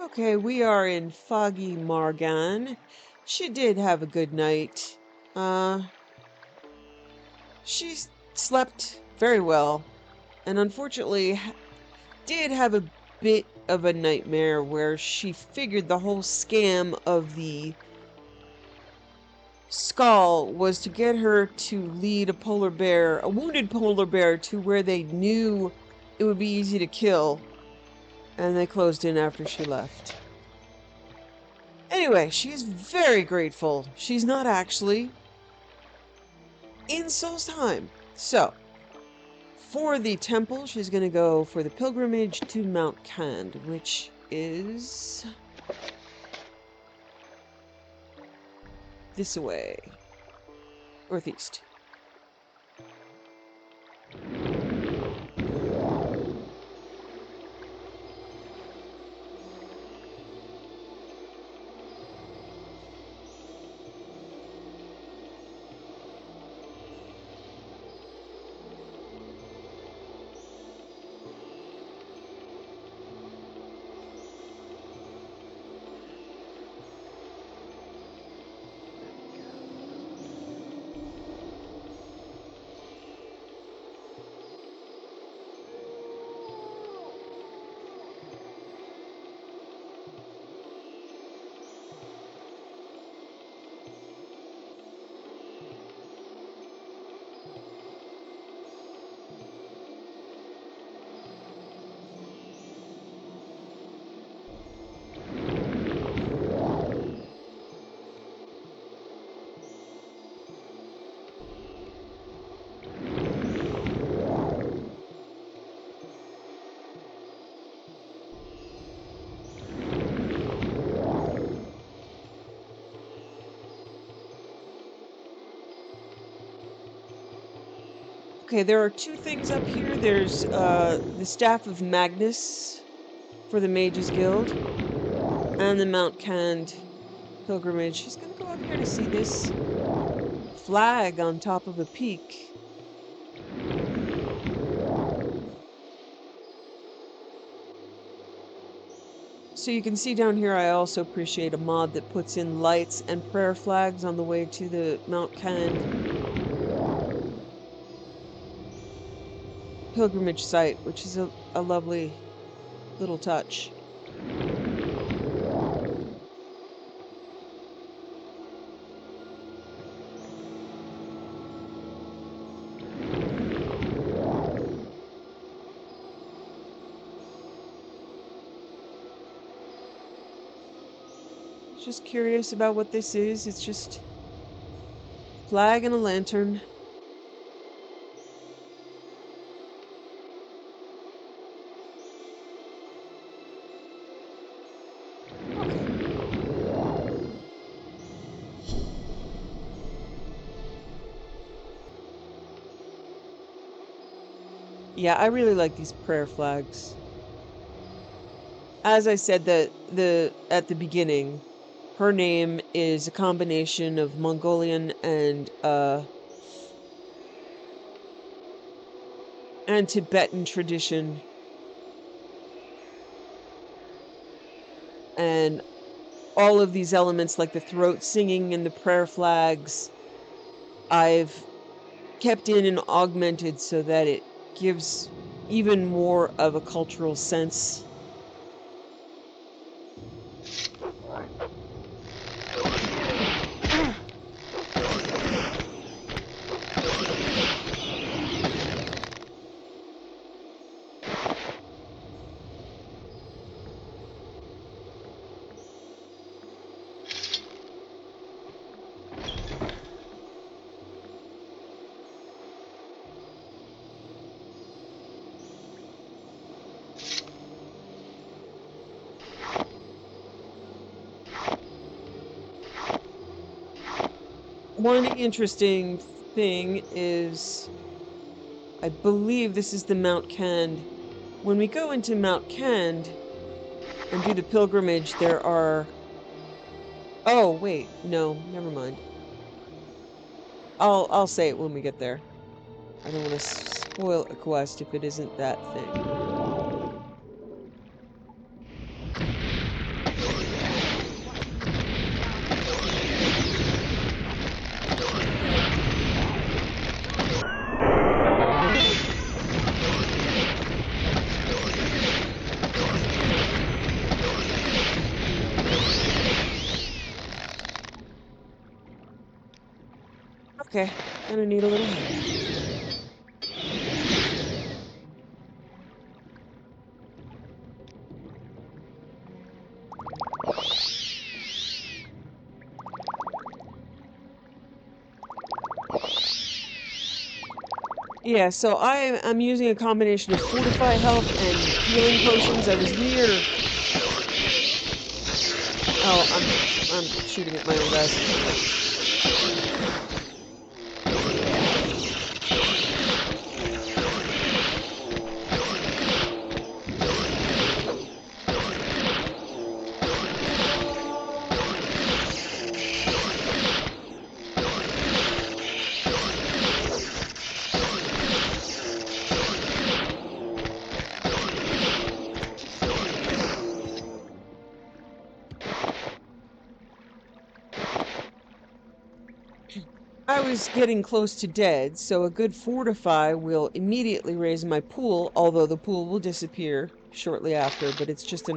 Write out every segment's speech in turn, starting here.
Okay, we are in foggy Margan. She did have a good night. Uh, she slept very well, and unfortunately did have a bit of a nightmare where she figured the whole scam of the skull was to get her to lead a wounded polar bear, to where they knew it would be easy to kill, and they closed in after she left. Anyway, she is very grateful she's not actually in Solstheim. So, for the temple, she's going to go for the pilgrimage to Mount Kand, which is this way, northeast. Okay, there are two things up here. There's the Staff of Magnus for the Mages Guild, and the Mount Kand pilgrimage. She's gonna go up here to see this flag on top of a peak. So you can see down here, I also appreciate a mod that puts in lights and prayer flags on the way to the Mount Kand pilgrimage site, which is a lovely little touch. Just curious about what this is. It's just a flag and a lantern. Yeah, I really like these prayer flags. As I said at the beginning, her name is a combination of Mongolian and Tibetan tradition. And all of these elements, like the throat singing and the prayer flags, I've kept in and augmented so that it gives even more of a cultural sense. One interesting thing is, I believe this is the Mount Kand. When we go into Mount Kand and do the pilgrimage, there are... Oh, wait, no, never mind. I'll say it when we get there. I don't want to spoil a quest if it isn't that thing. Okay, gonna need a little help. Yeah, so I'm using a combination of Fortify Health and healing potions. I was near... Oh, I'm shooting at my own guys. I was getting close to dead, so a good Fortify will immediately raise my pool, although the pool will disappear shortly after, but it's just a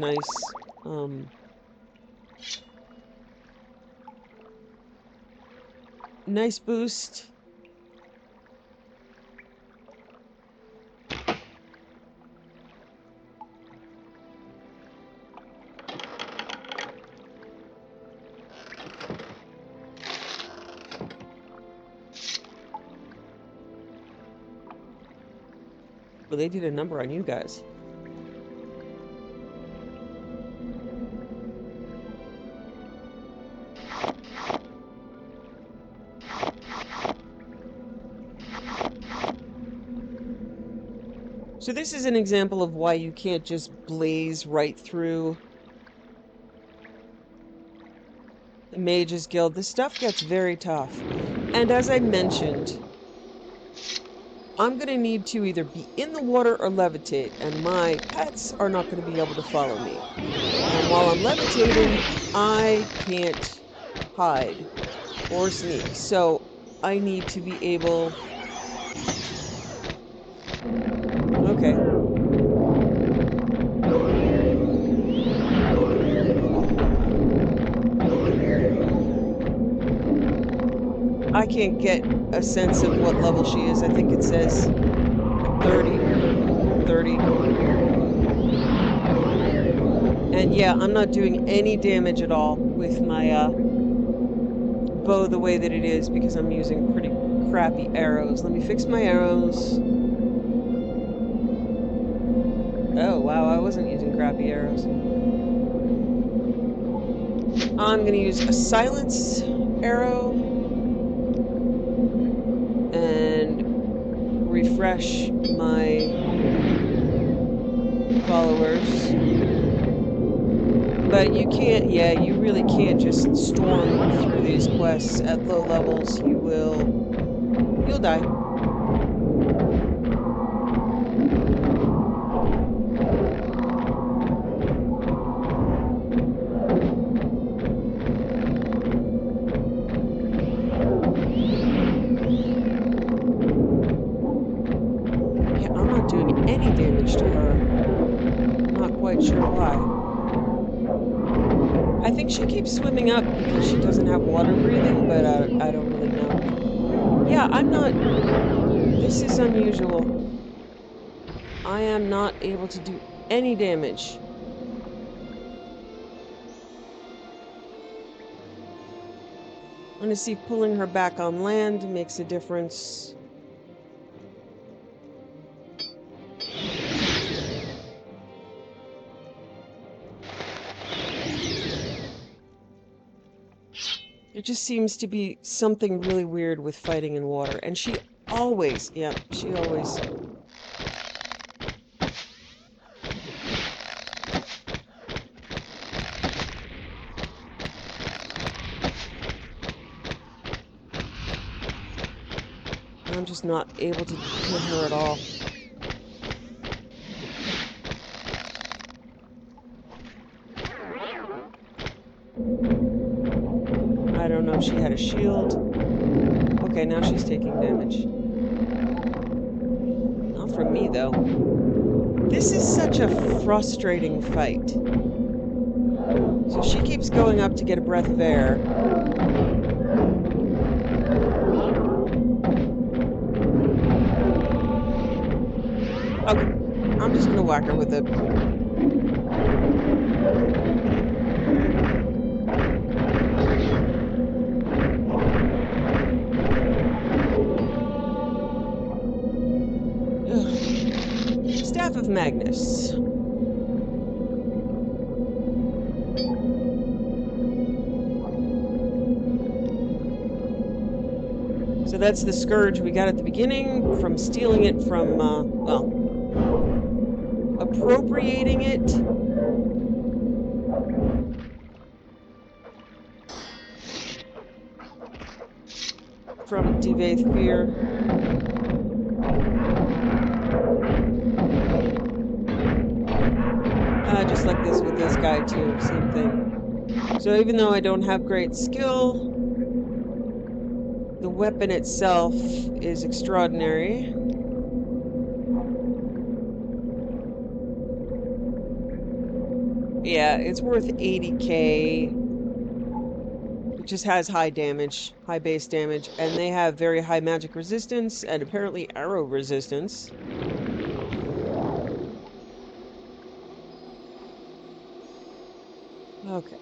nice boost. Well, they did a number on you guys. So this is an example of why you can't just blaze right through the Mages Guild. This stuff gets very tough. And as I mentioned, I'm going to need to either be in the water or levitate, and my pets are not going to be able to follow me. And while I'm levitating, I can't hide or sneak. So I need to be able... Okay. I can't get a sense of what level she is. I think it says 30. And yeah, I'm not doing any damage at all with my bow the way that it is because I'm using pretty crappy arrows. Let me fix my arrows. Oh, wow, I wasn't using crappy arrows. I'm going to use a silence arrow and refresh my followers. But you can't, yeah, you really can't just storm through these quests at low levels. You'll die. Yeah, I'm not doing any damage to her. I'm not quite sure why. I think she keeps swimming up because she doesn't have water breathing, but I don't really know. Yeah, I'm not... This is unusual. I am not able to do any damage. I'm going to see if pulling her back on land makes a difference. There just seems to be something really weird with fighting in water. And she always... Yeah, she always... I'm just not able to hit her at all. I don't know if she had a shield. Okay, now she's taking damage. Not from me, though. This is such a frustrating fight. So she keeps going up to get a breath of air. Okay, I'm just gonna whack her with it. Ugh. Staff of Magnus. So that's the scourge we got at the beginning from stealing it from, well, appropriating it. From Clannfear. Just like this with this guy too, same thing. So even though I don't have great skill, the weapon itself is extraordinary. Yeah, it's worth 80k. It just has high damage, high base damage, and they have very high magic resistance and apparently arrow resistance. Okay.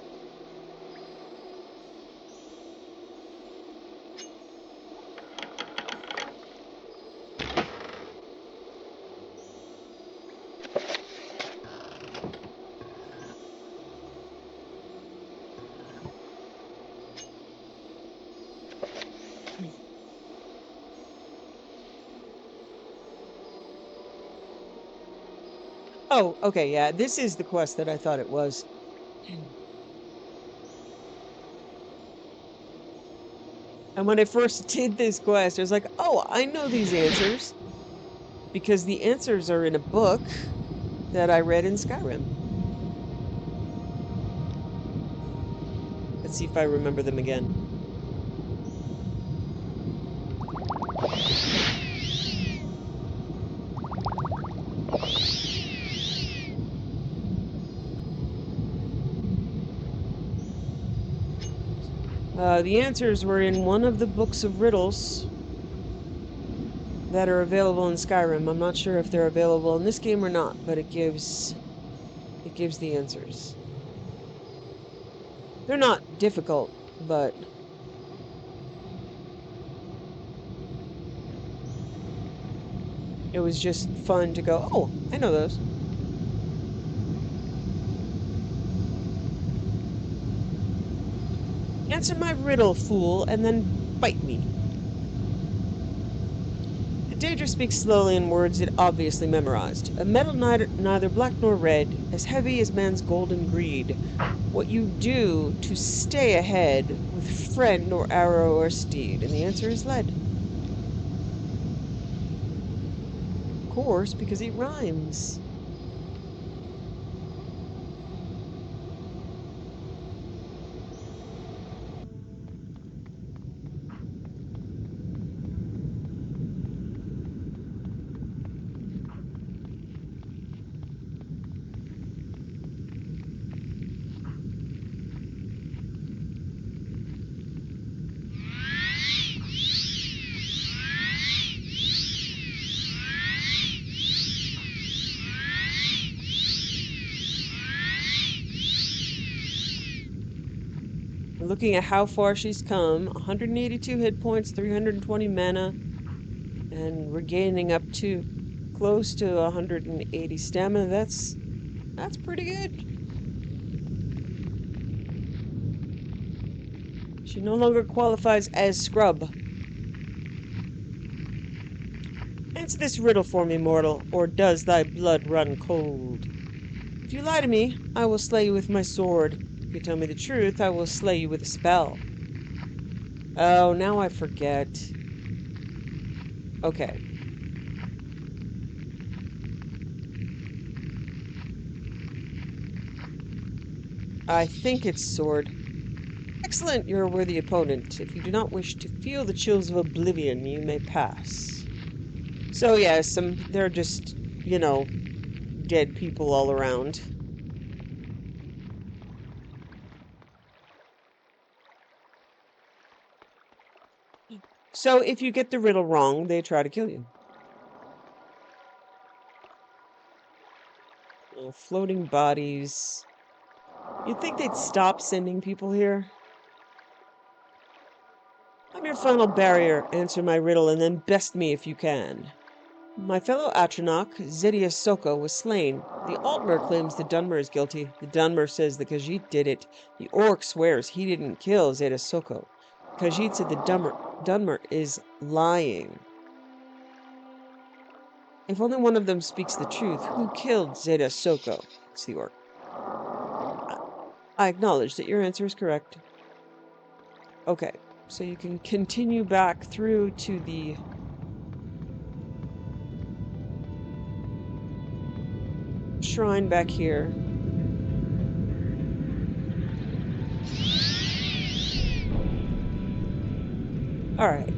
Oh, okay, yeah, this is the quest that I thought it was. And when I first did this quest, I was like, oh, I know these answers. Because the answers are in a book that I read in Skyrim. Let's see if I remember them again. The answers were in one of the books of riddles that are available in Skyrim. I'm not sure if they're available in this game or not, but it gives the answers. They're not difficult, but it was just fun to go, oh, I know those. Answer my riddle, fool, and then bite me. The Daedra speaks slowly in words it obviously memorized. A metal neither black nor red, as heavy as man's golden greed. What you do to stay ahead with friend nor arrow or steed? And the answer is lead. Of course, because it rhymes. Looking at how far she's come, 182 hit points, 320 mana, and we're gaining up to close to 180 stamina. That's pretty good. She no longer qualifies as scrub. Answer this riddle for me, mortal, or does thy blood run cold? If you lie to me, I will slay you with my sword. If you tell me the truth, I will slay you with a spell. Oh, now I forget. Okay. I think it's sword. Excellent, you're a worthy opponent. If you do not wish to feel the chills of oblivion, you may pass. So yeah, they're just, you know, dead people all around. So if you get the riddle wrong, they try to kill you. floating bodies. You'd think they'd stop sending people here. I'm your final barrier. Answer my riddle and then best me if you can. My fellow Atronach, Zedia Soko, was slain. The Altmer claims the Dunmer is guilty. The Dunmer says the Khajiit did it. The Orc swears he didn't kill Zedia Soko. Khajiit said the Dunmer is lying. If only one of them speaks the truth, who killed Zedia Soko? It's the Orc. I acknowledge that your answer is correct. Okay, so you can continue back through to the shrine back here. All right.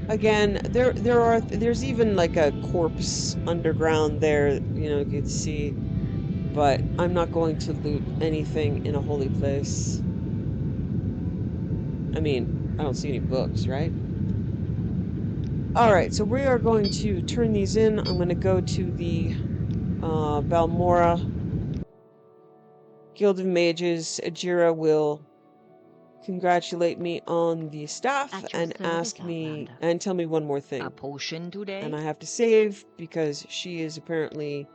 Again, there's even like a corpse underground there, you can see, but I'm not going to loot anything in a holy place. I mean, I don't see any books, right? All right, so we are going to turn these in. I'm going to go to the Balmora Guild of Mages. Ajira will congratulate me on the staff and ask me and tell me one more thing. A potion today? And I have to save because she is apparently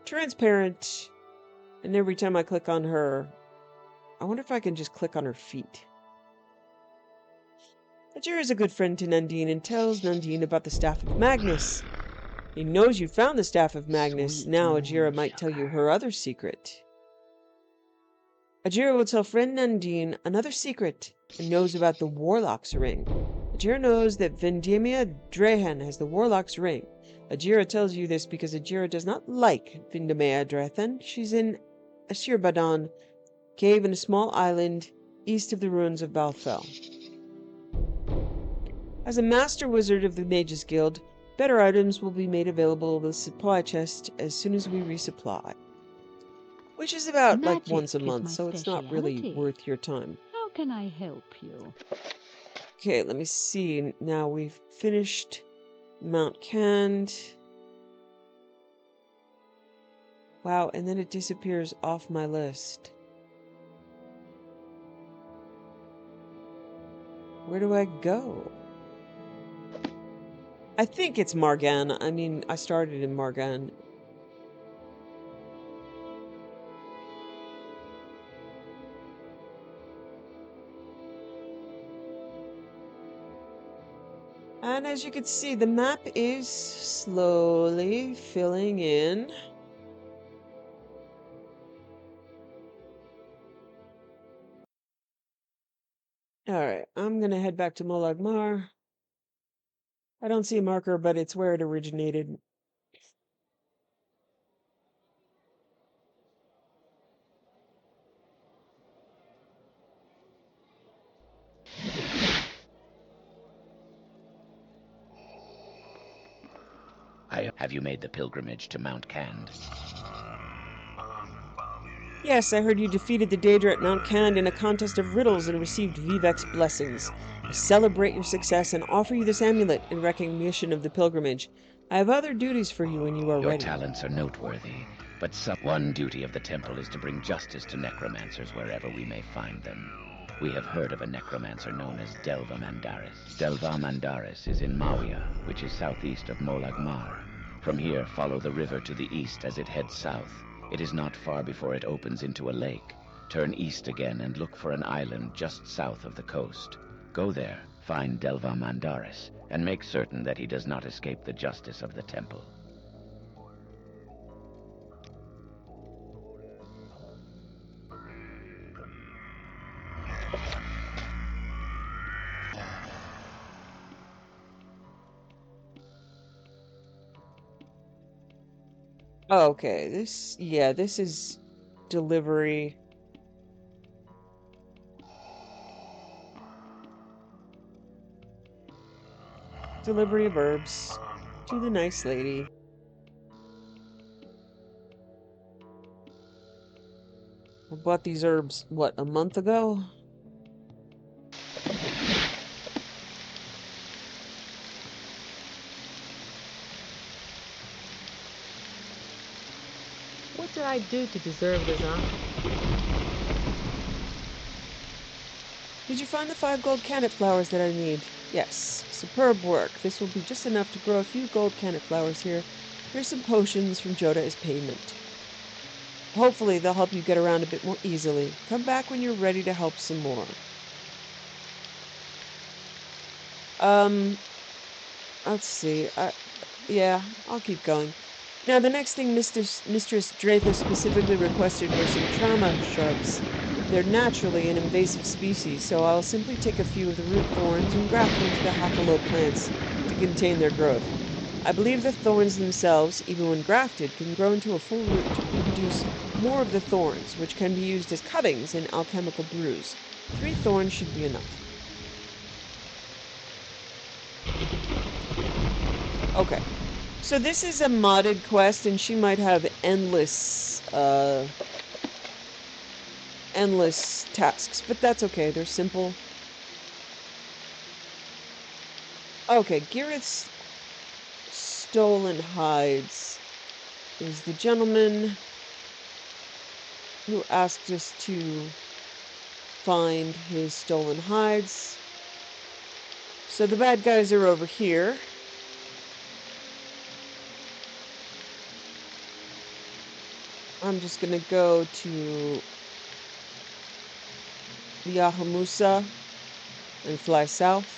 transparent. And every time I click on her, I wonder if I can just click on her feet. Ajira is a good friend to Nandine and tells Nandine about the Staff of Magnus. He knows you found the Staff of Magnus. Now Ajira might tell you her other secret. Ajira will tell friend Nandine another secret and knows about the Warlock's Ring. Ajira knows that Vindemia Drehan has the Warlock's Ring. Ajira tells you this because Ajira does not like Vindemia Drehan. She's in Ashirbadan cave in a small island east of the ruins of Balfell. As a master wizard of the Mages Guild, better items will be made available in the supply chest as soon as we resupply. Which is about like once a month, so it's not really worth your time. How can I help you? Okay, let me see. Now we've finished Mount Cand. Wow, and then it disappears off my list. Where do I go? I think it's Margan. I mean, I started in Margan. And as you can see, the map is slowly filling in. Alright, I'm gonna head back to Molagmar. I don't see a marker, but it's where it originated. Have you made the pilgrimage to Mount Cand? Yes, I heard you defeated the Daedra at Mount Cand in a contest of riddles and received Vivek's blessings. I celebrate your success and offer you this amulet in recognition of the pilgrimage. I have other duties for you when you are Your ready. talents are noteworthy, but one duty of the temple is to bring justice to necromancers wherever we may find them. We have heard of a necromancer known as Delva Mandaris. Delva Mandaris is in Mawia, which is southeast of Molagmar. From here, follow the river to the east as it heads south. It is not far before it opens into a lake. Turn east again and look for an island just south of the coast. Go there, find Delva Mandaris, and make certain that he does not escape the justice of the temple. Okay, this is delivery. Delivery of herbs to the nice lady. I bought these herbs, what, a month ago? I do to deserve this, huh? Did you find the 5 gold cannet flowers that I need? Yes. Superb work. This will be just enough to grow a few gold cannet flowers here. Here's some potions from Joda as payment. Hopefully they'll help you get around a bit more easily. Come back when you're ready to help some more. Let's see. Yeah, I'll keep going. Now, the next thing Mistress Dratha specifically requested were some trauma shrubs. They're naturally an invasive species, so I'll simply take a few of the root thorns and graft them to the jackalope plants to contain their growth. I believe the thorns themselves, even when grafted, can grow into a full root to produce more of the thorns, which can be used as cuttings in alchemical brews. 3 thorns should be enough. Okay. So this is a modded quest, and she might have endless tasks, but that's okay. They're simple. Okay, Gareth's stolen hides is the gentleman who asked us to find his stolen hides. So the bad guys are over here. I'm just gonna go to the Ahamusa and fly south.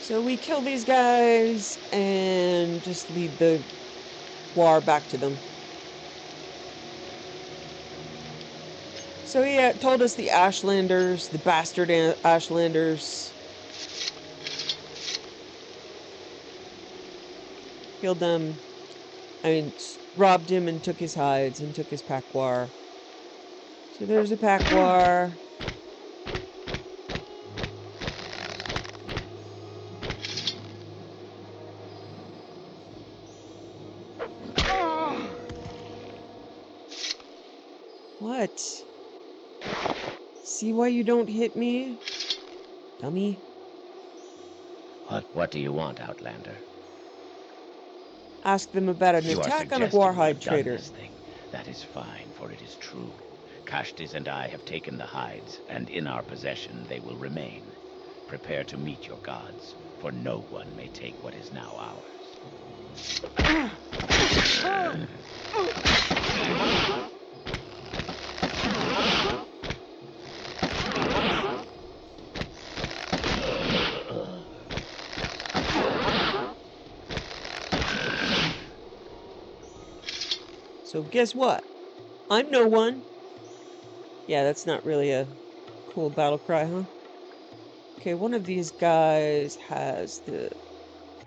So we kill these guys and just lead the Guar back to them. So he told us the Ashlanders, the bastard Ashlanders, killed them. I mean, robbed him and took his hides and took his pack Guar. So there's a pack Guar. What? See why you don't hit me? Dummy. What do you want, Outlander? Ask them about an You are attack on a suggesting Guar we Hide have done trader. this thing. That is fine, for it is true. Kashtis and I have taken the hides, and in our possession they will remain. Prepare to meet your gods, for no one may take what is now ours. So guess what? I'm no one. Yeah, that's not really a cool battle cry, huh? Okay, one of these guys has the...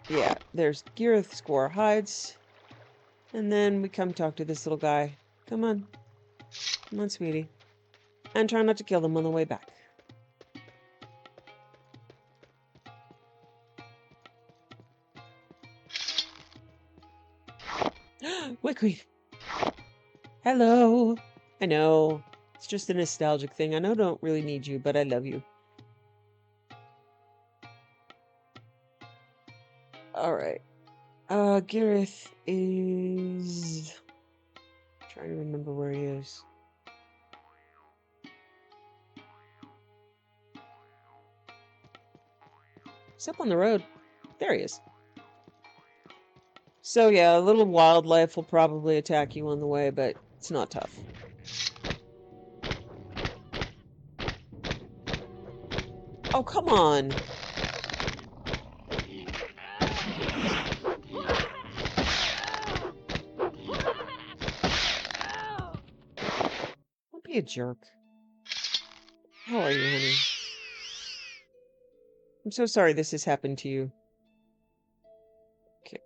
Yeah, there's Gareth Guar Hides. And then we come talk to this little guy. Come on. Come on, sweetie. And try not to kill them on the way back. Wickweed! Hello! I know. It's just a nostalgic thing. I know I don't really need you, but I love you. Alright. Gareth is... trying to remember where he is. He's up on the road. There he is. So yeah, a little wildlife will probably attack you on the way, but it's not tough. Oh, come on! Don't be a jerk. How are you, honey? I'm so sorry this has happened to you. Okay.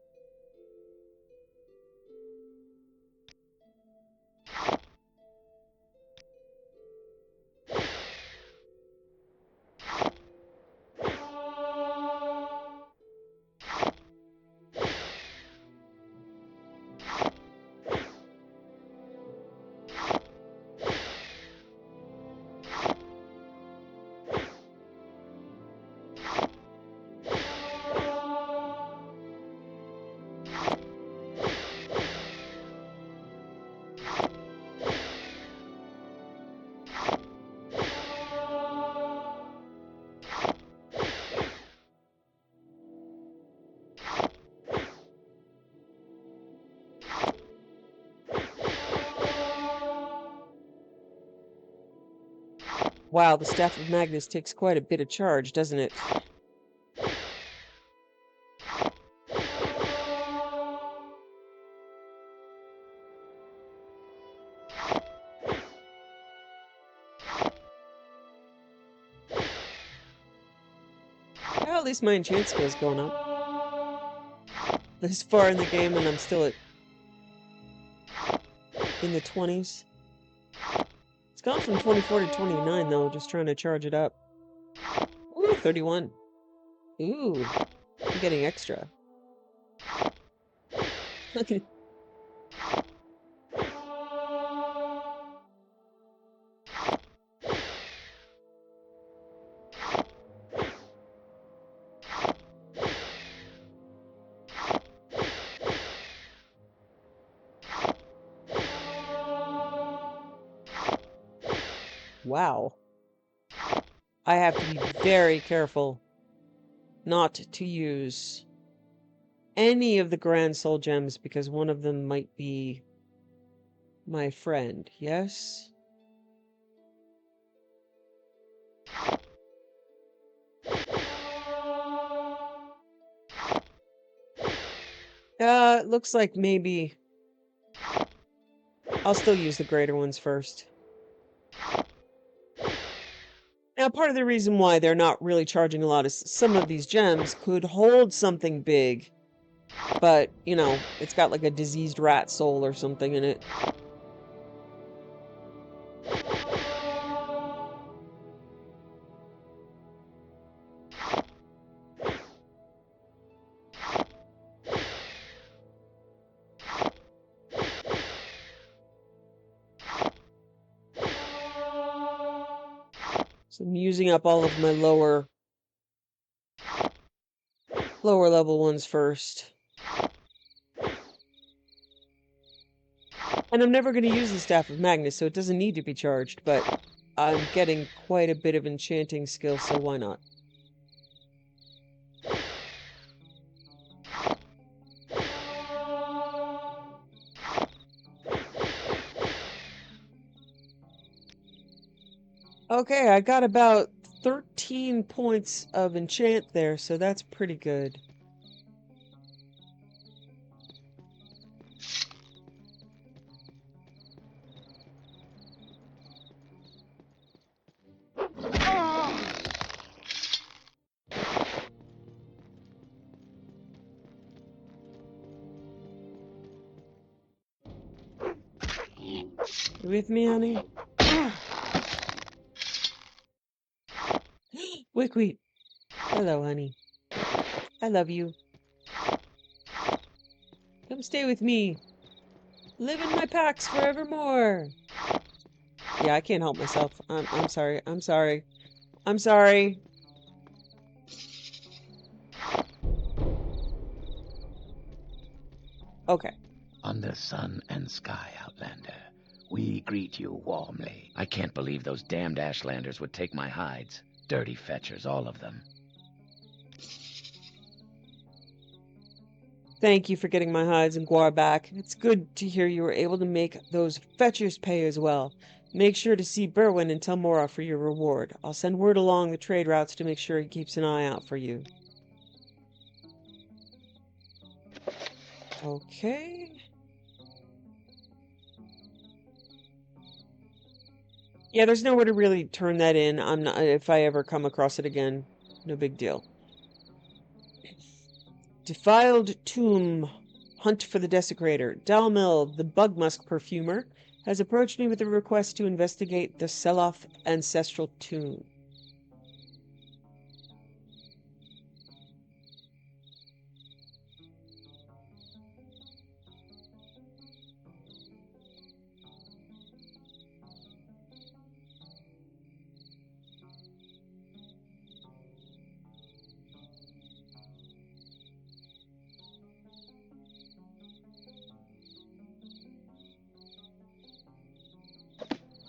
Wow, the Staff of Magnus takes quite a bit of charge, doesn't it? Well, at least my enchant skill's going up. This far in the game and I'm still in the 20s. It's gone from 24 to 29 though, just trying to charge it up. Ooh, 31. Ooh, I'm getting extra. Okay. Wow. I have to be very careful not to use any of the Grand Soul Gems because one of them might be my friend, yes? It looks like maybe I'll still use the greater ones first. Now, part of the reason why they're not really charging a lot is some of these gems could hold something big, but, you know, it's got like a diseased rat soul or something in it. So I'm using up all of my lower level ones first. And I'm never going to use the Staff of Magnus, so it doesn't need to be charged, but I'm getting quite a bit of enchanting skill, so why not? Okay, I got about 13 points of enchant there, so that's pretty good. You with me, honey? Wickweed. Hello, honey. I love you. Come stay with me. Live in my packs forevermore. Yeah, I can't help myself. I'm sorry. I'm sorry. I'm sorry. Okay. On the sun and sky, Outlander, we greet you warmly. I can't believe those damned Ashlanders would take my hides. Dirty fetchers, all of them. Thank you for getting my hides and Guar back. It's good to hear you were able to make those fetchers pay as well. Make sure to see Berwyn and tell Mora for your reward. I'll send word along the trade routes to make sure he keeps an eye out for you. Okay. Yeah, there's nowhere to really turn that in. I'm not, if I ever come across it again, no big deal. Defiled Tomb. Hunt for the Desecrator. Dalmil, the Bugmusk Perfumer, has approached me with a request to investigate the Seloth Ancestral Tomb.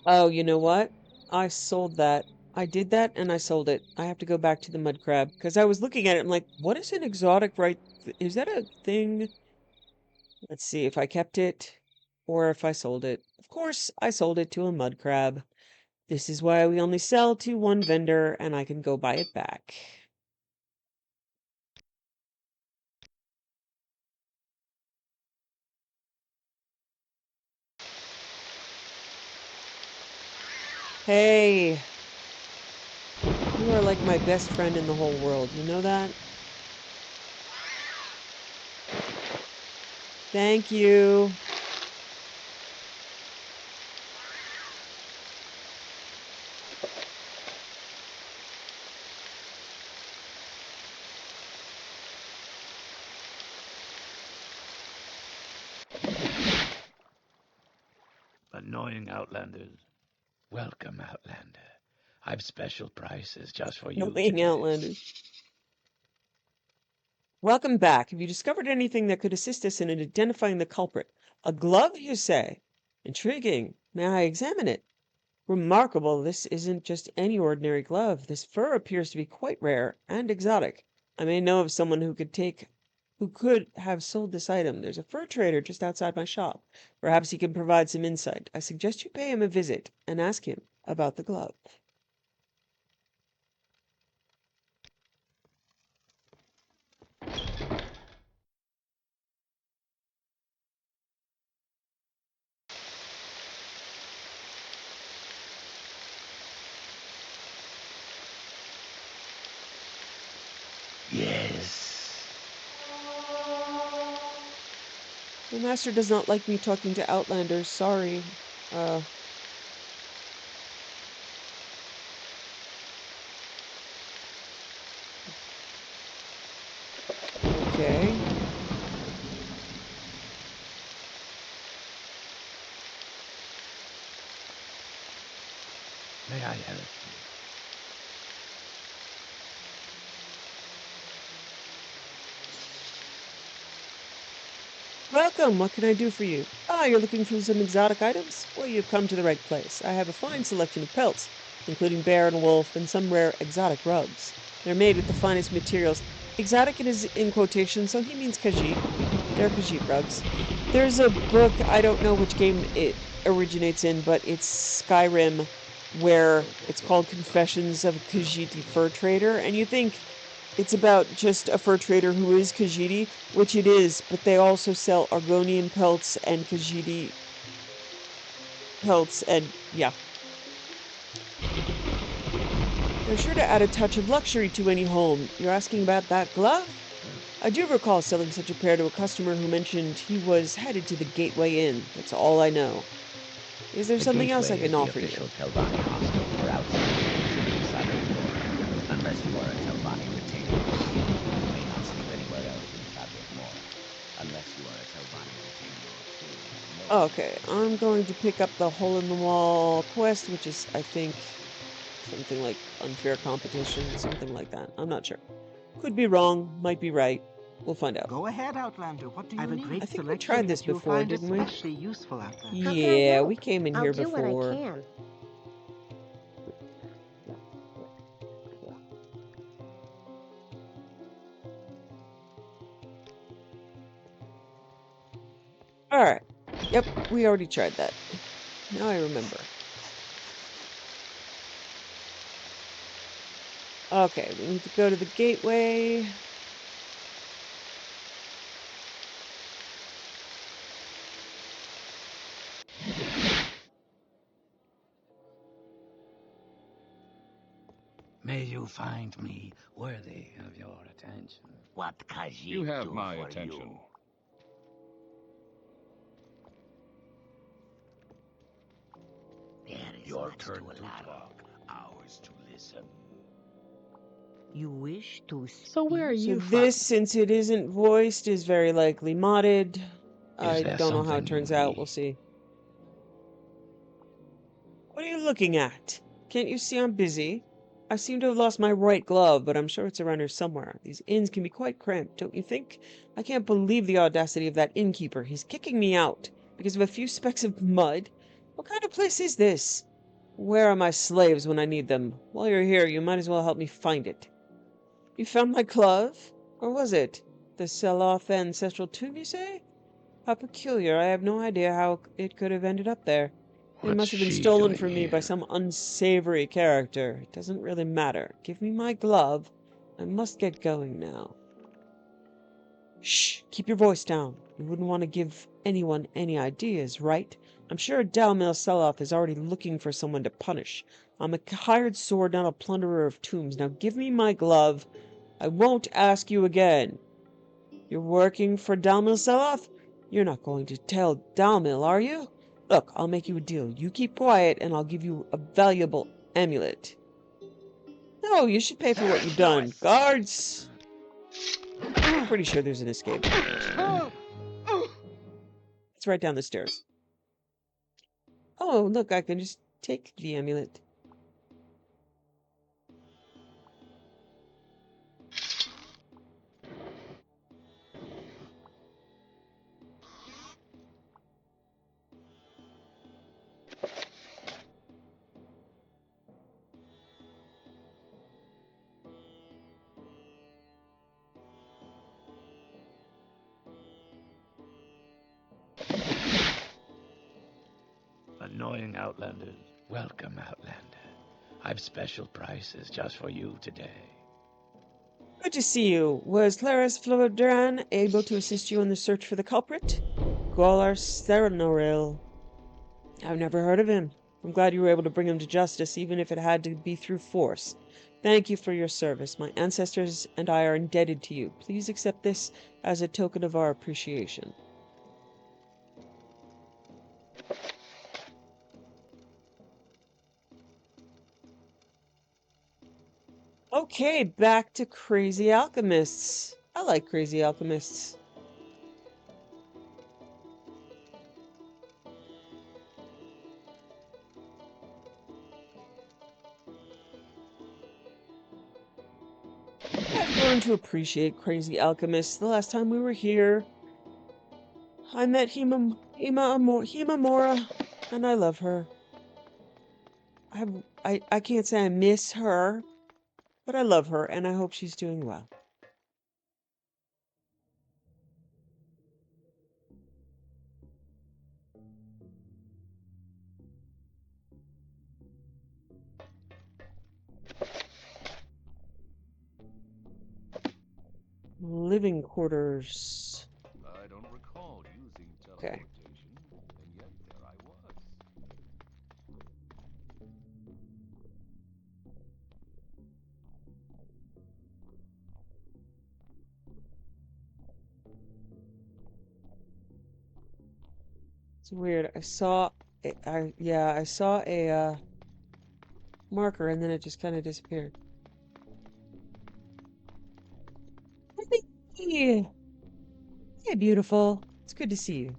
Oh, you know what? I sold that. I did that and I sold it. I have to go back to the mud crab because I was looking at it. I'm like, what is an exotic right? Is that a thing? Let's see if I kept it or if I sold it. Of course, I sold it to a mud crab. This is why we only sell to one vendor, and I can go buy it back. Hey, you are like my best friend in the whole world. You know that? Thank you. Annoying Outlanders. Welcome, Outlander. I've special prices just for you Annoying today. Outlanders. Welcome back. Have you discovered anything that could assist us in identifying the culprit? A glove, you say? Intriguing. May I examine it? Remarkable. This isn't just any ordinary glove. This fur appears to be quite rare and exotic. I may know of someone who could have sold this item. There's a fur trader just outside my shop. Perhaps he can provide some insight. I suggest you pay him a visit and ask him about the glove. Yes. The master does not like me talking to outlanders. Sorry. Okay. May I help you? Welcome. What can I do for you? Ah, you're looking for some exotic items? Well, you've come to the right place. I have a fine selection of pelts, including bear and wolf, and some rare exotic rugs. They're made with the finest materials. Exotic it is in quotation, so he means Khajiit. They're Khajiit rugs. There's a book, I don't know which game it originates in, but it's Skyrim, where it's called Confessions of a Khajiiti Fur Trader, and you think it's about just a fur trader who is Khajiiti, which it is, but they also sell Argonian pelts and Khajiiti pelts, and yeah. They're sure to add a touch of luxury to any home. You're asking about that glove? I do recall selling such a pair to a customer who mentioned he was headed to the Gateway Inn. That's all I know. Is there The something else I Gateway is can the offer you? official Telvanni hostel for outsiders inside of Mora. Unless you are a Telvanni retainer, you may not sleep anywhere else inside of Mora. Unless you are a Telvanni retainer, period. No. Okay, I'm going to pick up the hole in the wall quest, which is, I think, something like unfair competition, something like that. I'm not sure. Could be wrong, might be right. We'll find out. Go ahead, Outlander. What do you need? I have a great I think we selection tried this that you'll before, find didn't we? especially useful out there. How can I Yeah, help? we came in I'll here do before. what I can. Alright. Yep, we already tried that. Now I remember. Okay, we need to go to the gateway. May you find me worthy of your attention. What Khajiit You have do my for attention. You? There is Your much turn to learn. talk, ours to listen. You wish to speak? So where are So you from? this, since it isn't voiced, is very likely modded. I there don't know how it something you turns out. We'll need? see. What are you looking at? Can't you see I'm busy? I seem to have lost my right glove, but I'm sure it's around here somewhere. These inns can be quite cramped, don't you think? I can't believe the audacity of that innkeeper. He's kicking me out because of a few specks of mud. What kind of place is this? Where are my slaves when I need them? While you're here, you might as well help me find it. You found my glove? Or was it? The Seloth ancestral tomb, you say? How peculiar. I have no idea how it could have ended up there. It must have been stolen from me by some unsavory character. It doesn't really matter. Give me my glove. I must get going now. Shh! Keep your voice down. You wouldn't want to give anyone any ideas, right? I'm sure Dalmil Seloth is already looking for someone to punish. I'm a hired sword, not a plunderer of tombs. Now give me my glove. I won't ask you again. You're working for Dalmil Seloth? You're not going to tell Dalmil, are you? Look, I'll make you a deal. You keep quiet, and I'll give you a valuable amulet. No, you should pay for what you've done. Guards! I'm pretty sure there's an escape. It's right down the stairs. Oh, look, I can just take the amulet. Annoying Outlanders. Welcome, Outlander. I've special prices just for you today. Good to see you. Was Clarice Flodran able to assist you in the search for the culprit? Guar Hides. I've never heard of him. I'm glad you were able to bring him to justice, even if it had to be through force. Thank you for your service. My ancestors and I are indebted to you. Please accept this as a token of our appreciation. Okay, back to Crazy Alchemists. I like Crazy Alchemists. I've grown to appreciate Crazy Alchemists. The last time we were here, I met Himamora, and I love her. I can't say I miss her, but I love her, and I hope she's doing well. Living quarters. I don't recall using Okay. teleportation, and yet there I was. It's weird. I saw a marker, and then it just kind of disappeared. Hey, hey, beautiful. It's good to see you.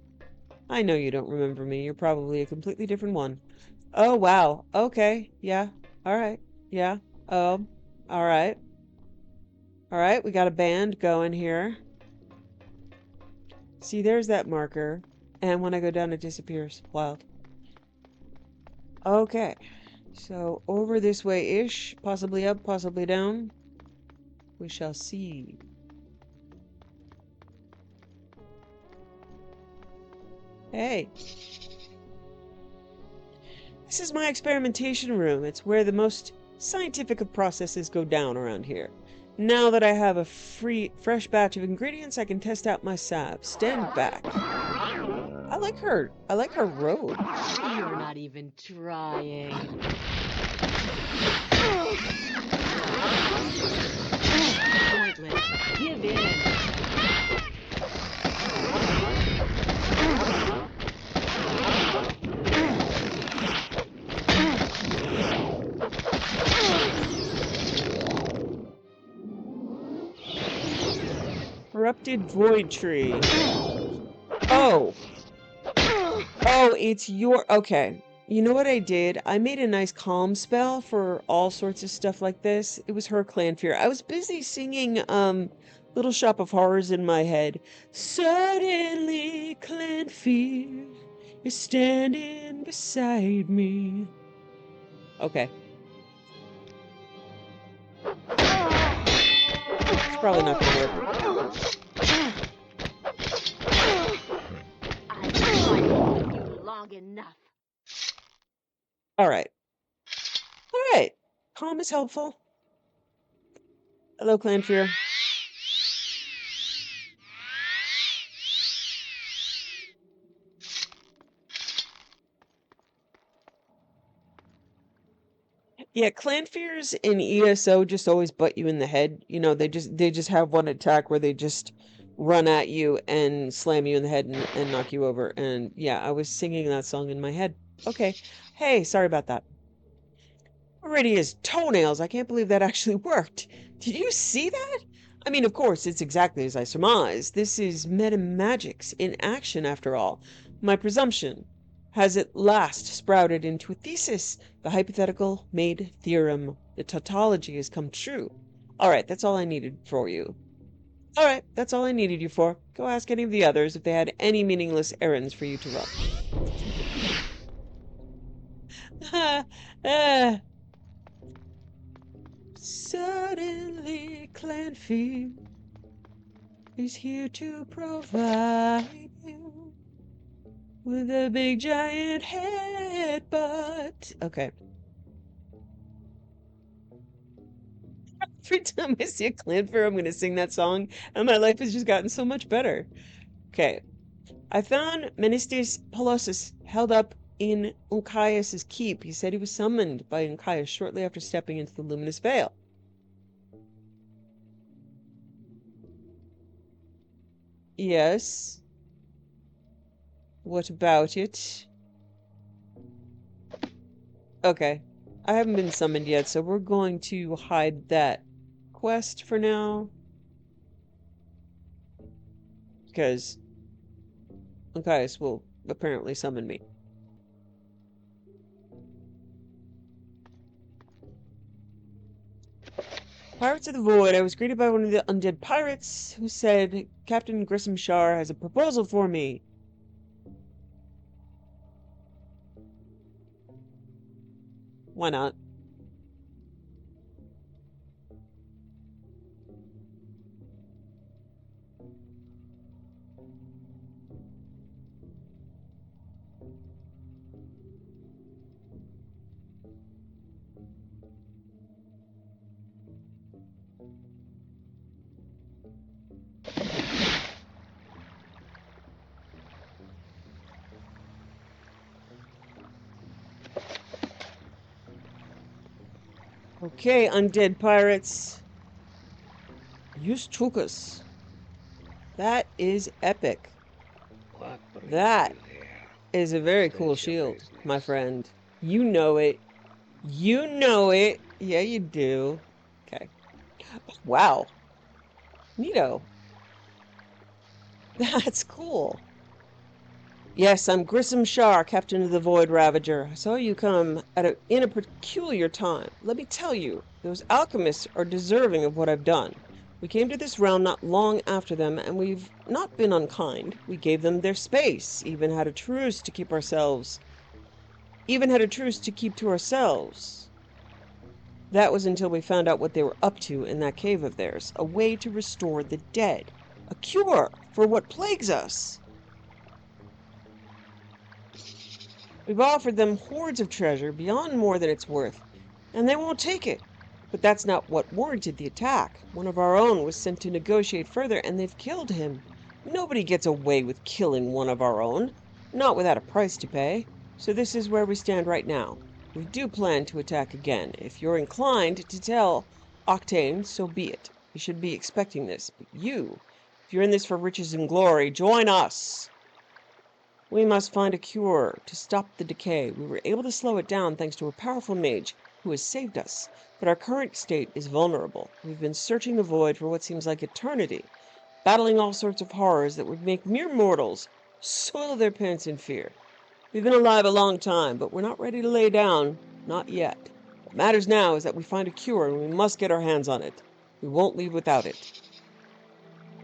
I know you don't remember me. You're probably a completely different one. Oh, wow. Okay. Yeah. All right. Yeah. All right. All right. We got a band going here. See, there's that marker. And when I go down, it disappears. Wild. Okay. So over this way-ish. Possibly up, possibly down. We shall see. Hey. This is my experimentation room. It's where the most scientific of processes go down around here. Now that I have a fresh batch of ingredients, I can test out my salve. Stand back. I like her. I like her robe. You're not even trying. Pointless. Give in. Corrupted Void Tree. Oh. Oh, it's your... Okay. You know what I did? I made a nice calm spell for all sorts of stuff like this. It was her Clannfear. I was busy singing, Little Shop of Horrors in my head. Suddenly, Clannfear is standing beside me. Okay. It's probably not gonna work. I've tried you long enough. Alright. Alright. Calm is helpful. Hello, Clannfear. Yeah, Clannfears in ESO just always butt you in the head. You know, they just have one attack where they just run at you and slam you in the head and knock you over. And yeah, I was singing that song in my head. Okay. Hey, sorry about that. Already his toenails. I can't believe that actually worked. Did you see that? I mean, of course, it's exactly as I surmised. This is metamagics in action, after all. My presumption has at last sprouted into a thesis. The hypothetical made theorem. The tautology has come true. All right, that's all I needed for you. All right, that's all I needed you for. Go ask any of the others if they had any meaningless errands for you to run. Ah, suddenly, Clannfear is here to provide you with a big giant headbutt. Okay. Every time I see a Clannfear, I'm going to sing that song, and my life has just gotten so much better. Okay. I found Menistes Pelosus held up in Uncaius's keep. He said he was summoned by Uncaius shortly after stepping into the luminous veil. Yes. What about it? Okay. I haven't been summoned yet, so we're going to hide that quest for now. Because Uncaius will apparently summon me. Pirates of the Void. I was greeted by one of the undead pirates who said, Captain Grissom-Shar has a proposal for me. Why not? Okay, undead pirates. Use Chukas. That is epic. What brings That you here? is a very State cool your shield, my business. friend. You know it. You know it. Yeah, you do. Okay. Wow. Neato. That's cool. Yes, I'm Grissom Shar, Captain of the Void Ravager. I saw you come in a peculiar time. Let me tell you, those alchemists are deserving of what I've done. We came to this realm not long after them, and we've not been unkind. We gave them their space, even had a truce to keep to ourselves. That was until we found out what they were up to in that cave of theirs. A way to restore the dead. A cure for what plagues us. We've offered them hoards of treasure beyond more than it's worth, and they won't take it. But that's not what warranted the attack. One of our own was sent to negotiate further, and they've killed him. Nobody gets away with killing one of our own, not without a price to pay. So this is where we stand right now. We do plan to attack again. If you're inclined to tell Octane, so be it. You should be expecting this. But you, if you're in this for riches and glory, join us. We must find a cure to stop the decay. We were able to slow it down thanks to a powerful mage who has saved us. But our current state is vulnerable. We've been searching the void for what seems like eternity, battling all sorts of horrors that would make mere mortals soil their pants in fear. We've been alive a long time, but we're not ready to lay down. Not yet. What matters now is that we find a cure, and we must get our hands on it. We won't leave without it.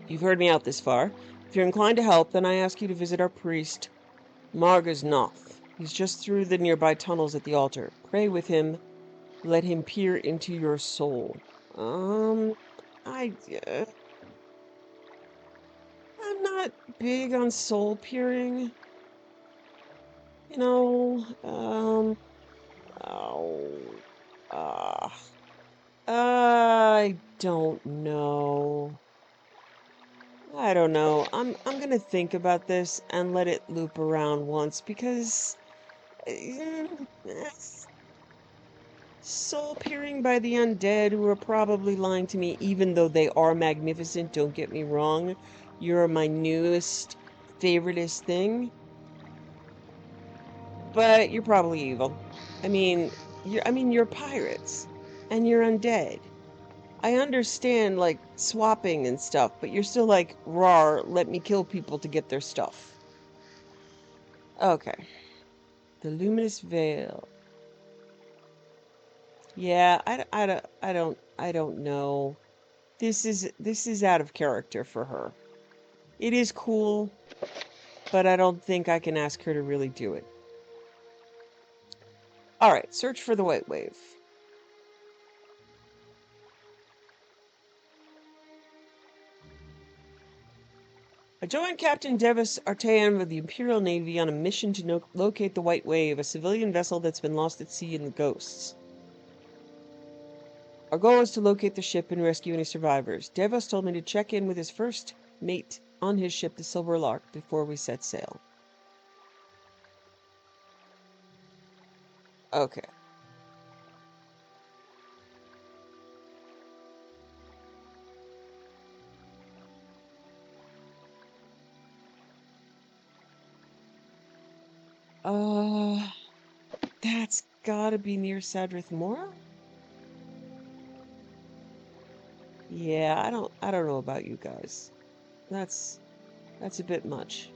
You've heard me out this far. If you're inclined to help, then I ask you to visit our priest, Margus Noth. He's just through the nearby tunnels at the altar. Pray with him. Let him peer into your soul. I, uh, I'm not big on soul peering. You know, know. I don't know. I don't know. I'm gonna think about this and let it loop around once because eh, soul peering by the undead who are probably lying to me, even though they are magnificent, don't get me wrong. You're my newest, favoriteest thing, but you're probably evil. You're pirates and you're undead. I understand like swapping and stuff, but you're still like, rawr, let me kill people to get their stuff. Okay. The luminous veil. Yeah, I don't know. This is out of character for her. It is cool, but I don't think I can ask her to really do it. All right, search for the white wave. I joined Captain Devis Artean of the Imperial Navy on a mission to locate the White Wave, a civilian vessel that's been lost at sea in the Ghosts. Our goal is to locate the ship and rescue any survivors. Devos told me to check in with his first mate on his ship, the Silver Lark, before we set sail. Okay. That's gotta be near Sadrith Mora? Yeah, I don't know about you guys. That's a bit much.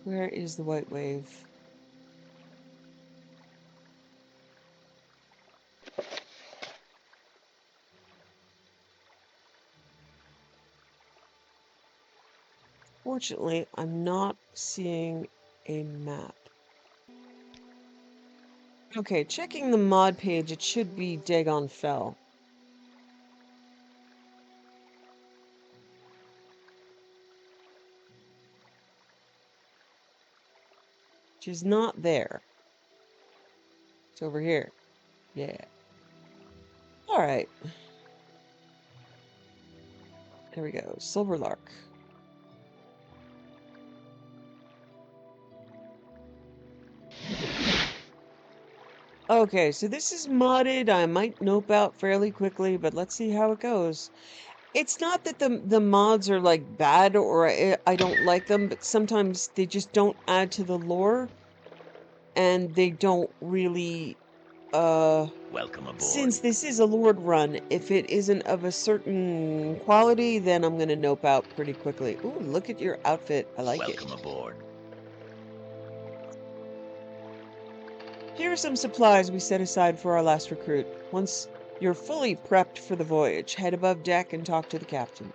Where is the White Wave? Fortunately, I'm not seeing a map. Okay, checking the mod page, it should be Dagon Fell. Which is not there. It's over here. Yeah. Alright. There we go. Silver Lark. Okay, so this is modded. I might nope out fairly quickly, but let's see how it goes. It's not that the mods are like bad or I don't like them, but sometimes they just don't add to the lore and they don't really Welcome aboard. since this is a Lord run, if it isn't of a certain quality, then I'm gonna nope out pretty quickly. Ooh, look at your outfit. I like it. Welcome aboard. Here are some supplies we set aside for our last recruit. Once you're fully prepped for the voyage, head above deck and talk to the captain.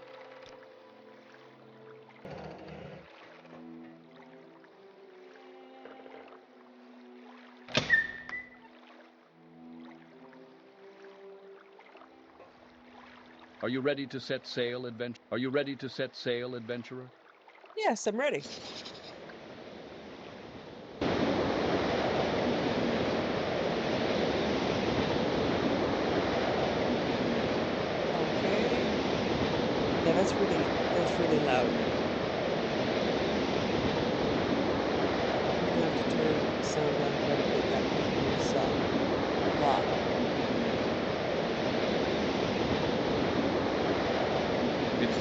Are you ready to set sail, adventurer? Yes, I'm ready. Okay. Yeah, that's really loud. I'm gonna have to turn the sound down quite a bit. That wind is a lot.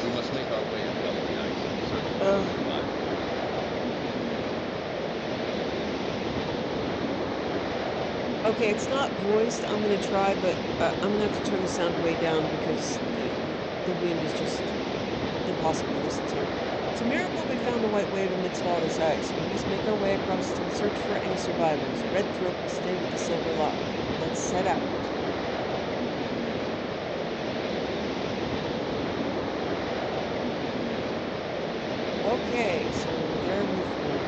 We must make our way across the ice and search for Uh, survivors. okay, it's not voiced. I'm gonna try, but I'm gonna have to turn the sound way down because the wind is just impossible to listen to. It's a miracle we found the White Wave amidst all this ice. We must make our way across to search for any survivors. Red Throat will stay with the Silver Lark. Let's set out. Okay, so they're with me.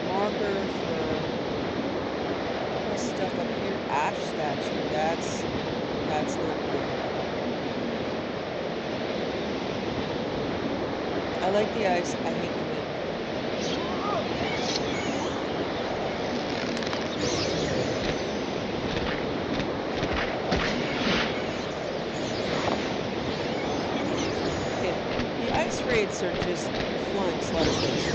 Marker for quest stuff up here. Ash statue. That's not good. I like the ice. I hate the wind. Okay, the ice wraiths are just flying skeleton things.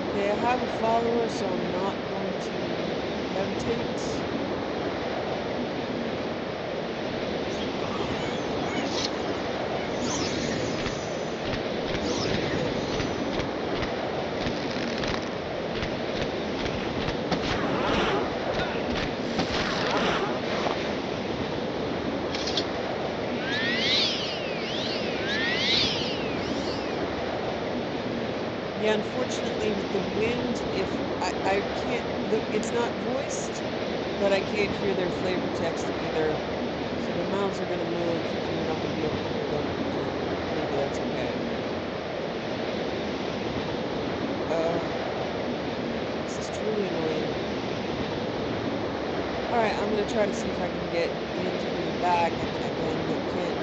Okay, I have a follower, so I'm not going to levitate. Yeah, unfortunately, with the wind, if I can't, it's not voiced, but I can't hear their flavor text either. So their mouths are going to move, and we're not going to be able to hear them, and maybe that's okay. This is truly annoying. Alright, I'm going to try to see if I can get in through the back. Again, I can't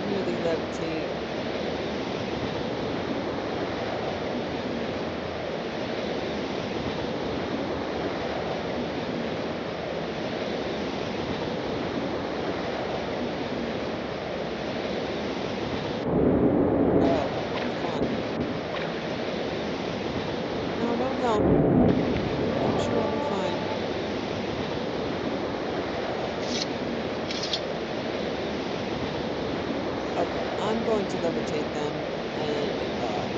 really levitate. Oh, fun. No, don't help. I'm sure I'll be fine. Okay, I'm going to levitate them, and, oh,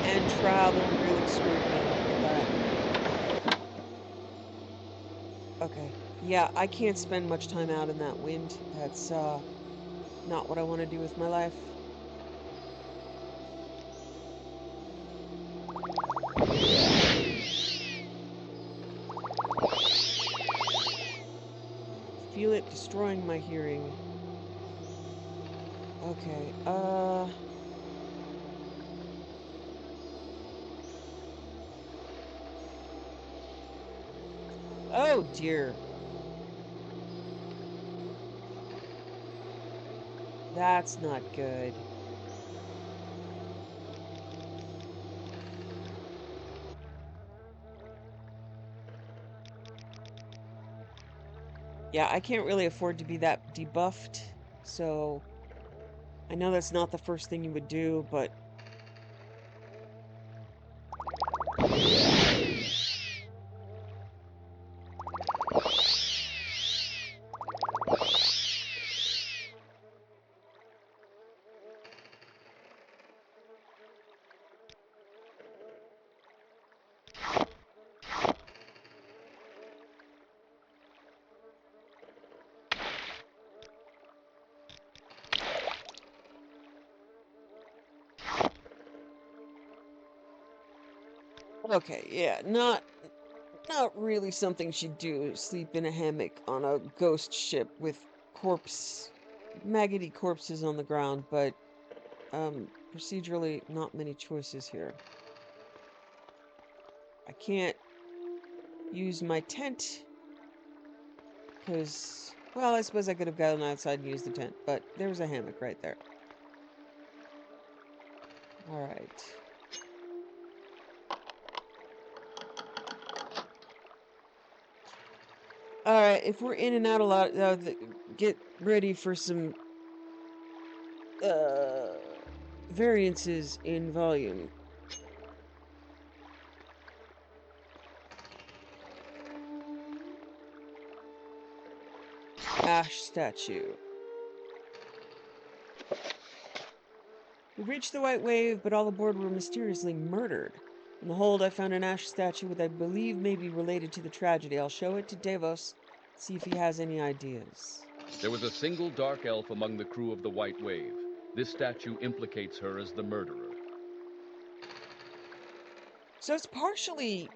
and travel really screwed me with that. Okay. Yeah, I can't spend much time out in that wind. That's, not what I want to do with my life. Feel it destroying my hearing. Okay, oh dear. That's not good. Yeah, I can't really afford to be that debuffed, so I know that's not the first thing you would do, but okay, yeah, not really something she'd do, sleep in a hammock on a ghost ship with maggoty corpses on the ground, but procedurally not many choices here. I can't use my tent because, well, I suppose I could have gone outside and used the tent, but there was a hammock right there. All right. All right, if we're in and out a lot, get ready for some variances in volume. Ash statue. We reached the White Wave, but all aboard were mysteriously murdered. In the hold, I found an ash statue that I believe may be related to the tragedy. I'll show it to Davos, see if he has any ideas. There was a single dark elf among the crew of the White Wave. This statue implicates her as the murderer. So it's partially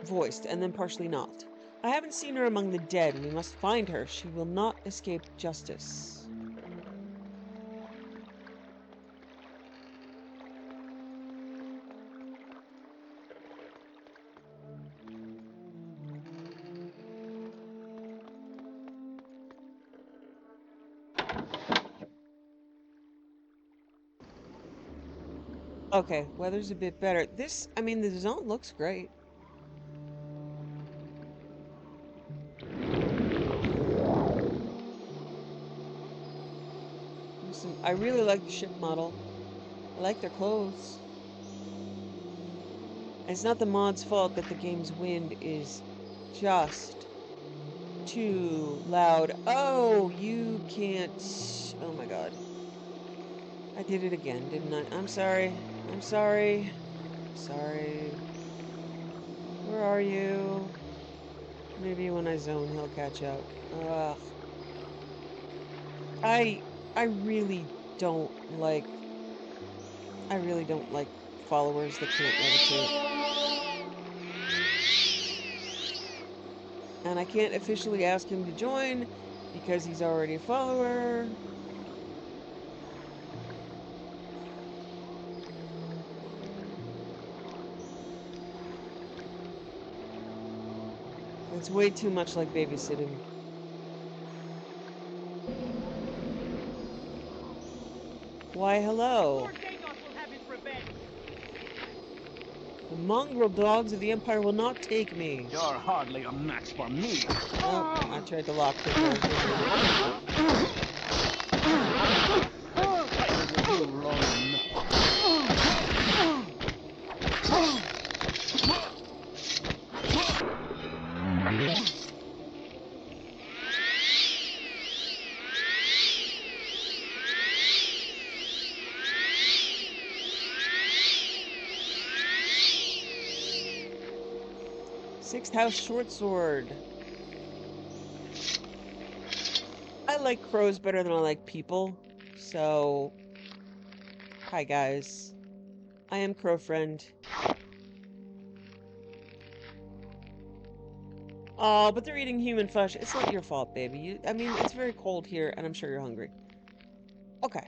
voiced and then partially not. I haven't seen her among the dead. We must find her. She will not escape justice. Okay, weather's a bit better. I mean, the zone looks great. I really like the ship model. I like their clothes. And it's not the mod's fault that the game's wind is just too loud. Oh, you can't. Oh my god. I did it again, didn't I? I'm sorry. I'm sorry. Sorry. Where are you? Maybe when I zone, he'll catch up. Ugh. I really don't like. I really don't like followers that can't levitate. And I can't officially ask him to join because he's already a follower. It's way too much like babysitting. Why, hello. The mongrel dogs of the Empire will not take me. You're hardly a match for me. Oh, I tried to lock the door. You long enough. 6th House Short Sword. I like crows better than I like people, so... Hi guys. I am Crow Friend. Oh, but they're eating human flesh. It's not your fault, baby. I mean, it's very cold here, and I'm sure you're hungry. Okay.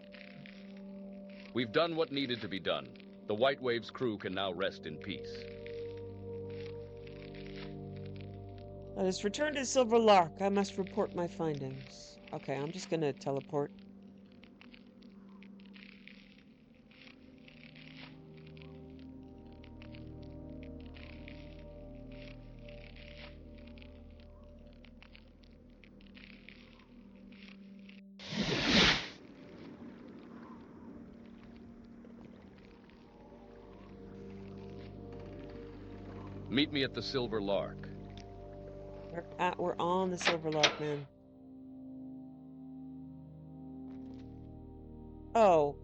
We've done what needed to be done. The White Wave's crew can now rest in peace. Let us return to Silver Lark. I must report my findings. Okay, I'm just gonna teleport. Meet me at the Silver Lark. We're on the Silver Lark, man. Oh.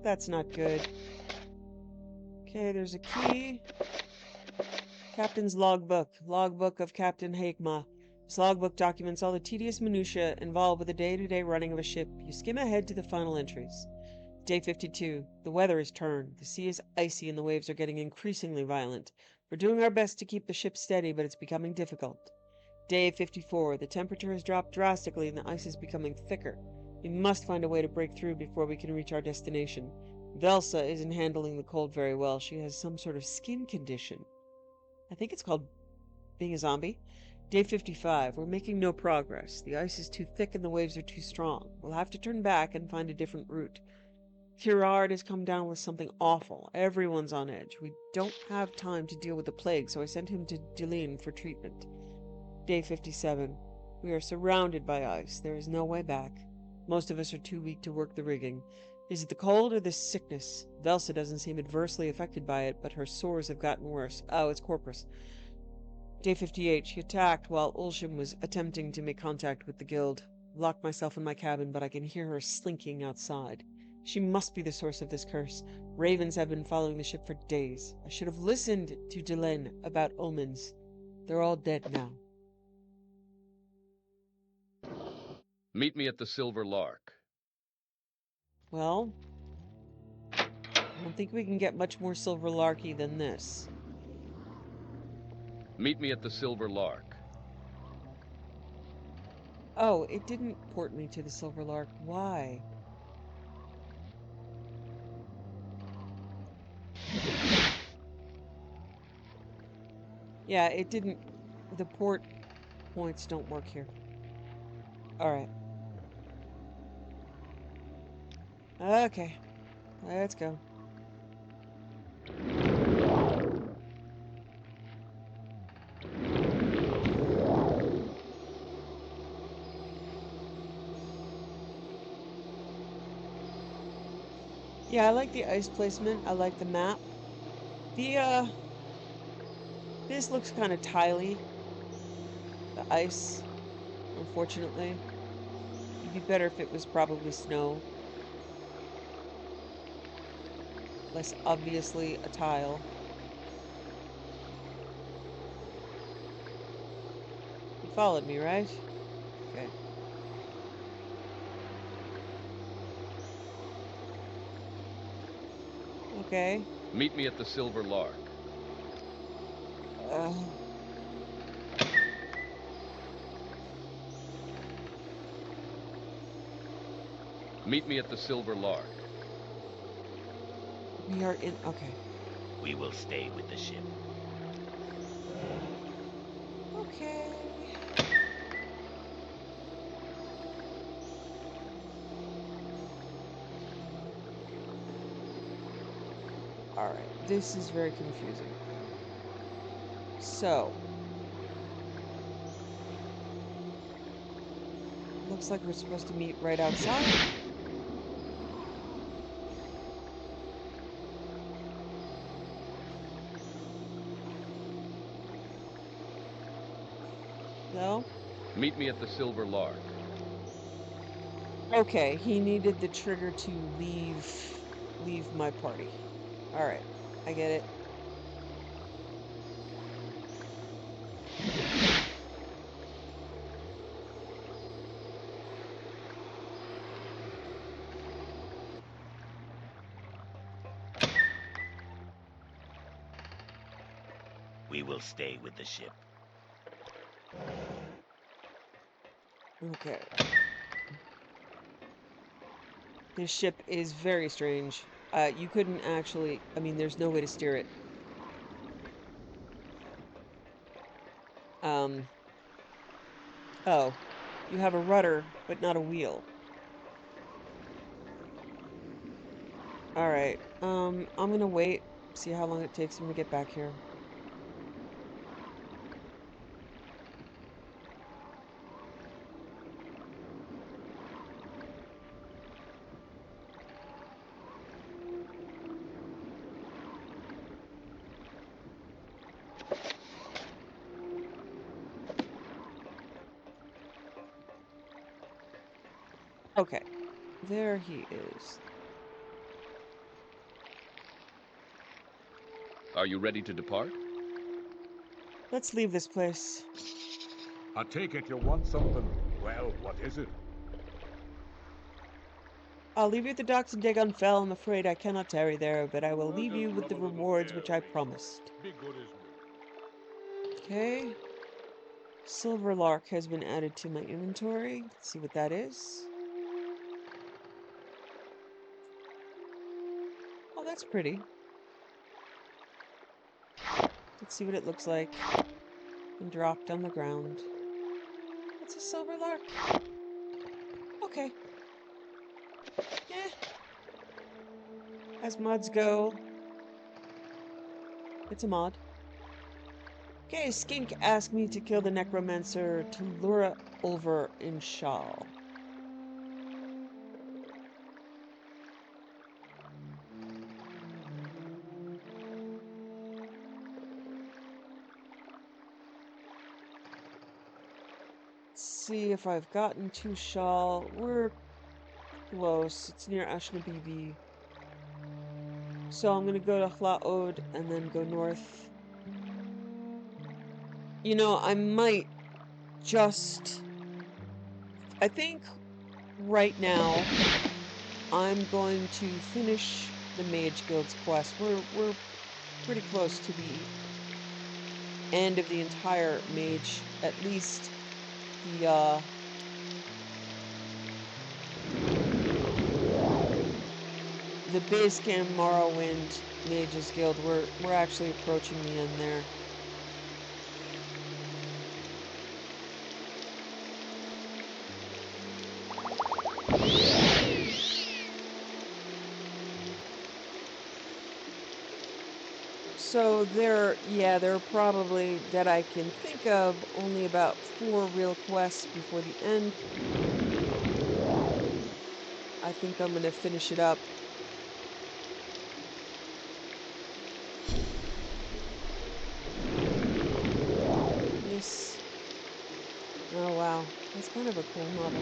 That's not good. Okay, there's a key. Captain's logbook. Logbook of Captain Hakma. This logbook documents all the tedious minutiae involved with the day-to-day running of a ship. You skim ahead to the final entries. Day 52. The weather has turned. The sea is icy and the waves are getting increasingly violent. We're doing our best to keep the ship steady, but it's becoming difficult. Day 54. The temperature has dropped drastically and the ice is becoming thicker. We must find a way to break through before we can reach our destination. Velsa isn't handling the cold very well. She has some sort of skin condition. I think it's called being a zombie. Day 55. We're making no progress. The ice is too thick and the waves are too strong. We'll have to turn back and find a different route. Curard has come down with something awful. Everyone's on edge. We don't have time to deal with the plague, so I sent him to Deline for treatment. Day 57. We are surrounded by ice. There is no way back. Most of us are too weak to work the rigging. Is it the cold or this sickness? Velsa doesn't seem adversely affected by it, but her sores have gotten worse. Oh, it's Corpus. Day 58. She attacked while Ulsham was attempting to make contact with the guild. Locked myself in my cabin, but I can hear her slinking outside. She must be the source of this curse. Ravens have been following the ship for days. I should have listened to Delenn about omens. They're all dead now. Meet me at the Silver Lark. Well, I don't think we can get much more silver larky than this. Meet me at the Silver Lark. Oh, it didn't port me to the Silver Lark. Why? Yeah, it didn't... The port points don't work here. Alright. Okay. Let's go. Yeah, I like the ice placement. I like the map. This looks kind of tiley. The ice, unfortunately. It'd be better if it was probably snow. Less obviously a tile. You followed me, right? Okay. Okay. Meet me at the Silver Lark. Uh, Meet me at the Silver Lark. we are in... Okay. We will stay with the ship. Okay. Alright, this is very confusing. So. Looks like we're supposed to meet right outside. No? Meet me at the Silver Lark. Okay, he needed the trigger to leave my party. Alright, I get it. We will stay with the ship. Okay. This ship is very strange. You couldn't actually... I mean, there's no way to steer it. Oh. You have a rudder, but not a wheel. Alright. I'm gonna wait. See how long it takes him to get back here. Okay. There he is. Are you ready to depart? Let's leave this place. I take it you want something. Well, what is it? I'll leave you at the docks in Dagon Fell. I'm afraid I cannot tarry there, but I will leave you with the rewards which I promised. Be good as new. Okay. Silver Lark has been added to my inventory. Let's see what that is. Oh, that's pretty. Let's see what it looks like. And dropped on the ground. It's a silver lark. Okay. Yeah. As mods go, it's a mod. Okay, Skink asked me to kill the necromancer to lure over in Shal. See if I've gotten to Shal. We're close. It's near Ashnabibi. So I'm gonna go to Hlaod and then go north. You know, I might just... I think right now I'm going to finish the Mage Guild's quest. We're pretty close to the end of the entire Mage, at least the base camp Morrowind Mages Guild. We're actually approaching the end there. So there are probably, that I can think of, only about 4 real quests before the end. I think I'm going to finish it up. This... Oh wow, that's kind of a cool model.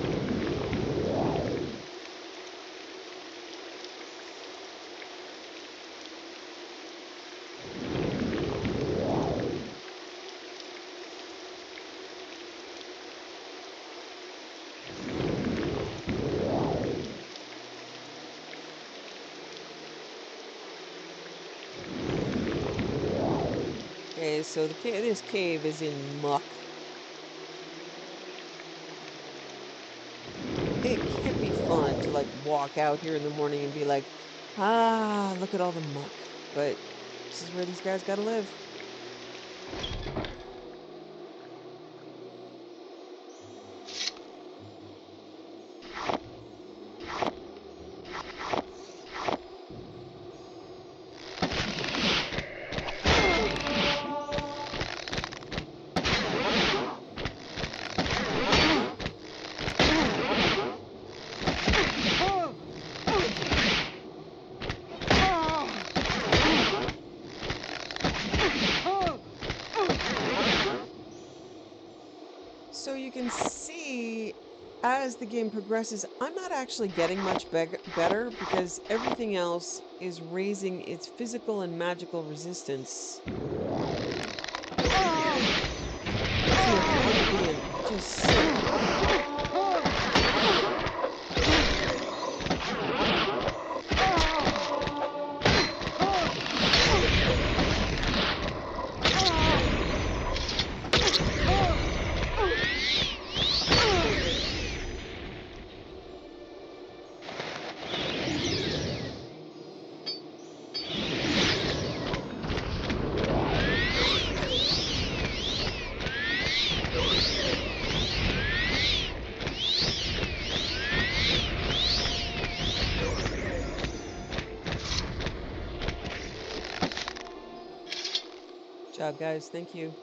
Okay, so this cave is in muck. It can't be fun to like walk out here in the morning and be like, ah, look at all the muck. But this is where these guys gotta live. So you can see, as the game progresses, I'm not actually getting much better because everything else is raising its physical and magical resistance. Just so... Good job, guys. Thank you.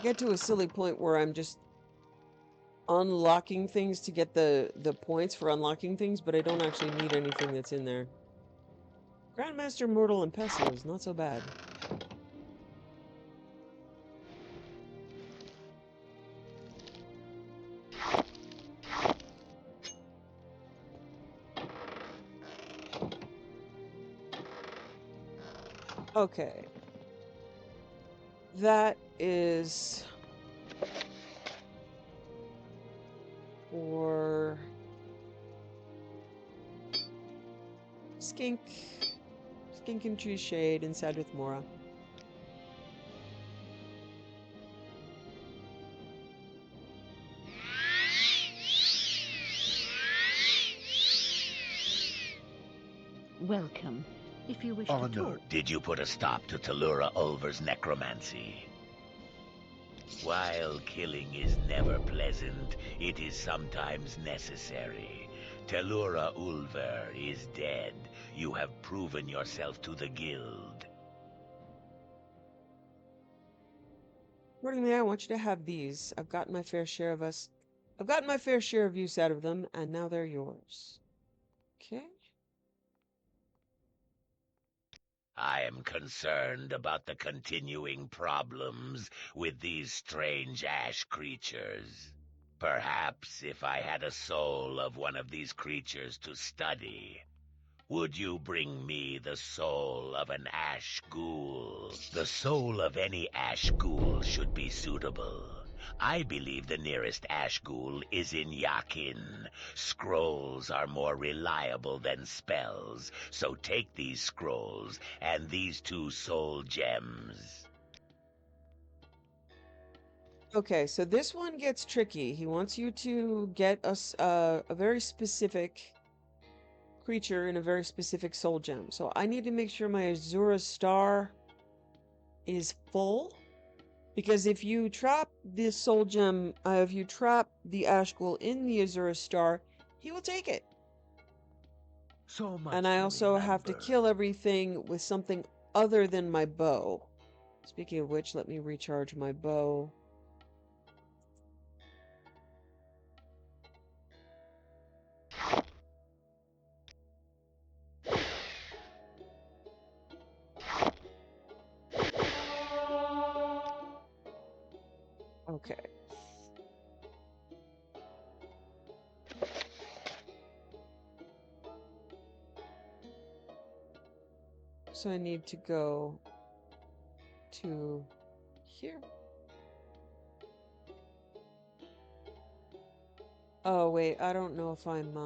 Get to a silly point where I'm just unlocking things to get the points for unlocking things, but I don't actually need anything that's in there. Grandmaster Mortal and Pestle is not so bad. Okay. That is for Skink and Tree Shade inside with Mora. Welcome. If you wish to Honor. talk. Did you put a stop to Talura Ulver's necromancy? While killing is never pleasant, it is sometimes necessary. Talura Ulver is dead. You have proven yourself to the guild. Accordingly, I want you to have these. I've gotten my fair share of use out of them, and now they're yours. Okay. I am concerned about the continuing problems with these strange ash creatures. Perhaps if I had a soul of one of these creatures to study, would you bring me the soul of an ash ghoul? The soul of any ash ghoul should be suitable. I believe the nearest ash ghoul is in Yakin. Scrolls are more reliable than spells, so take these scrolls and these 2 soul gems. Okay, so this one gets tricky. He wants you to get us a very specific creature in a very specific soul gem. So I need to make sure my Azura Star is full. Because if you trap this soul gem, if you trap the Ash Ghoul in the Azura Star, he will take it. So much And I to also have to remember. kill everything with something other than my bow. Speaking of which, let me recharge my bow. Okay. So I need to go to here. Oh, wait, I don't know if I'm,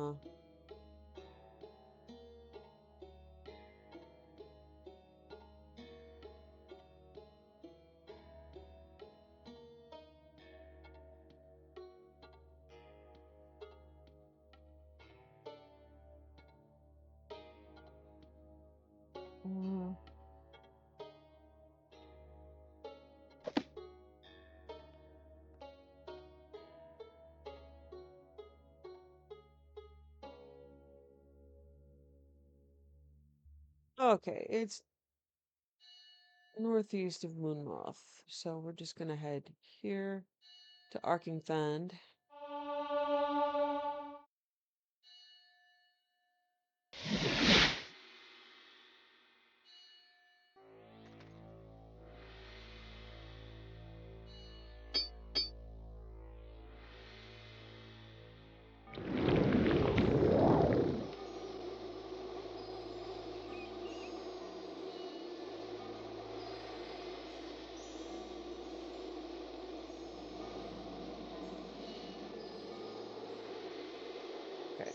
okay, it's northeast of Moonmoth. So we're just gonna head here to Arkingthand. Okay.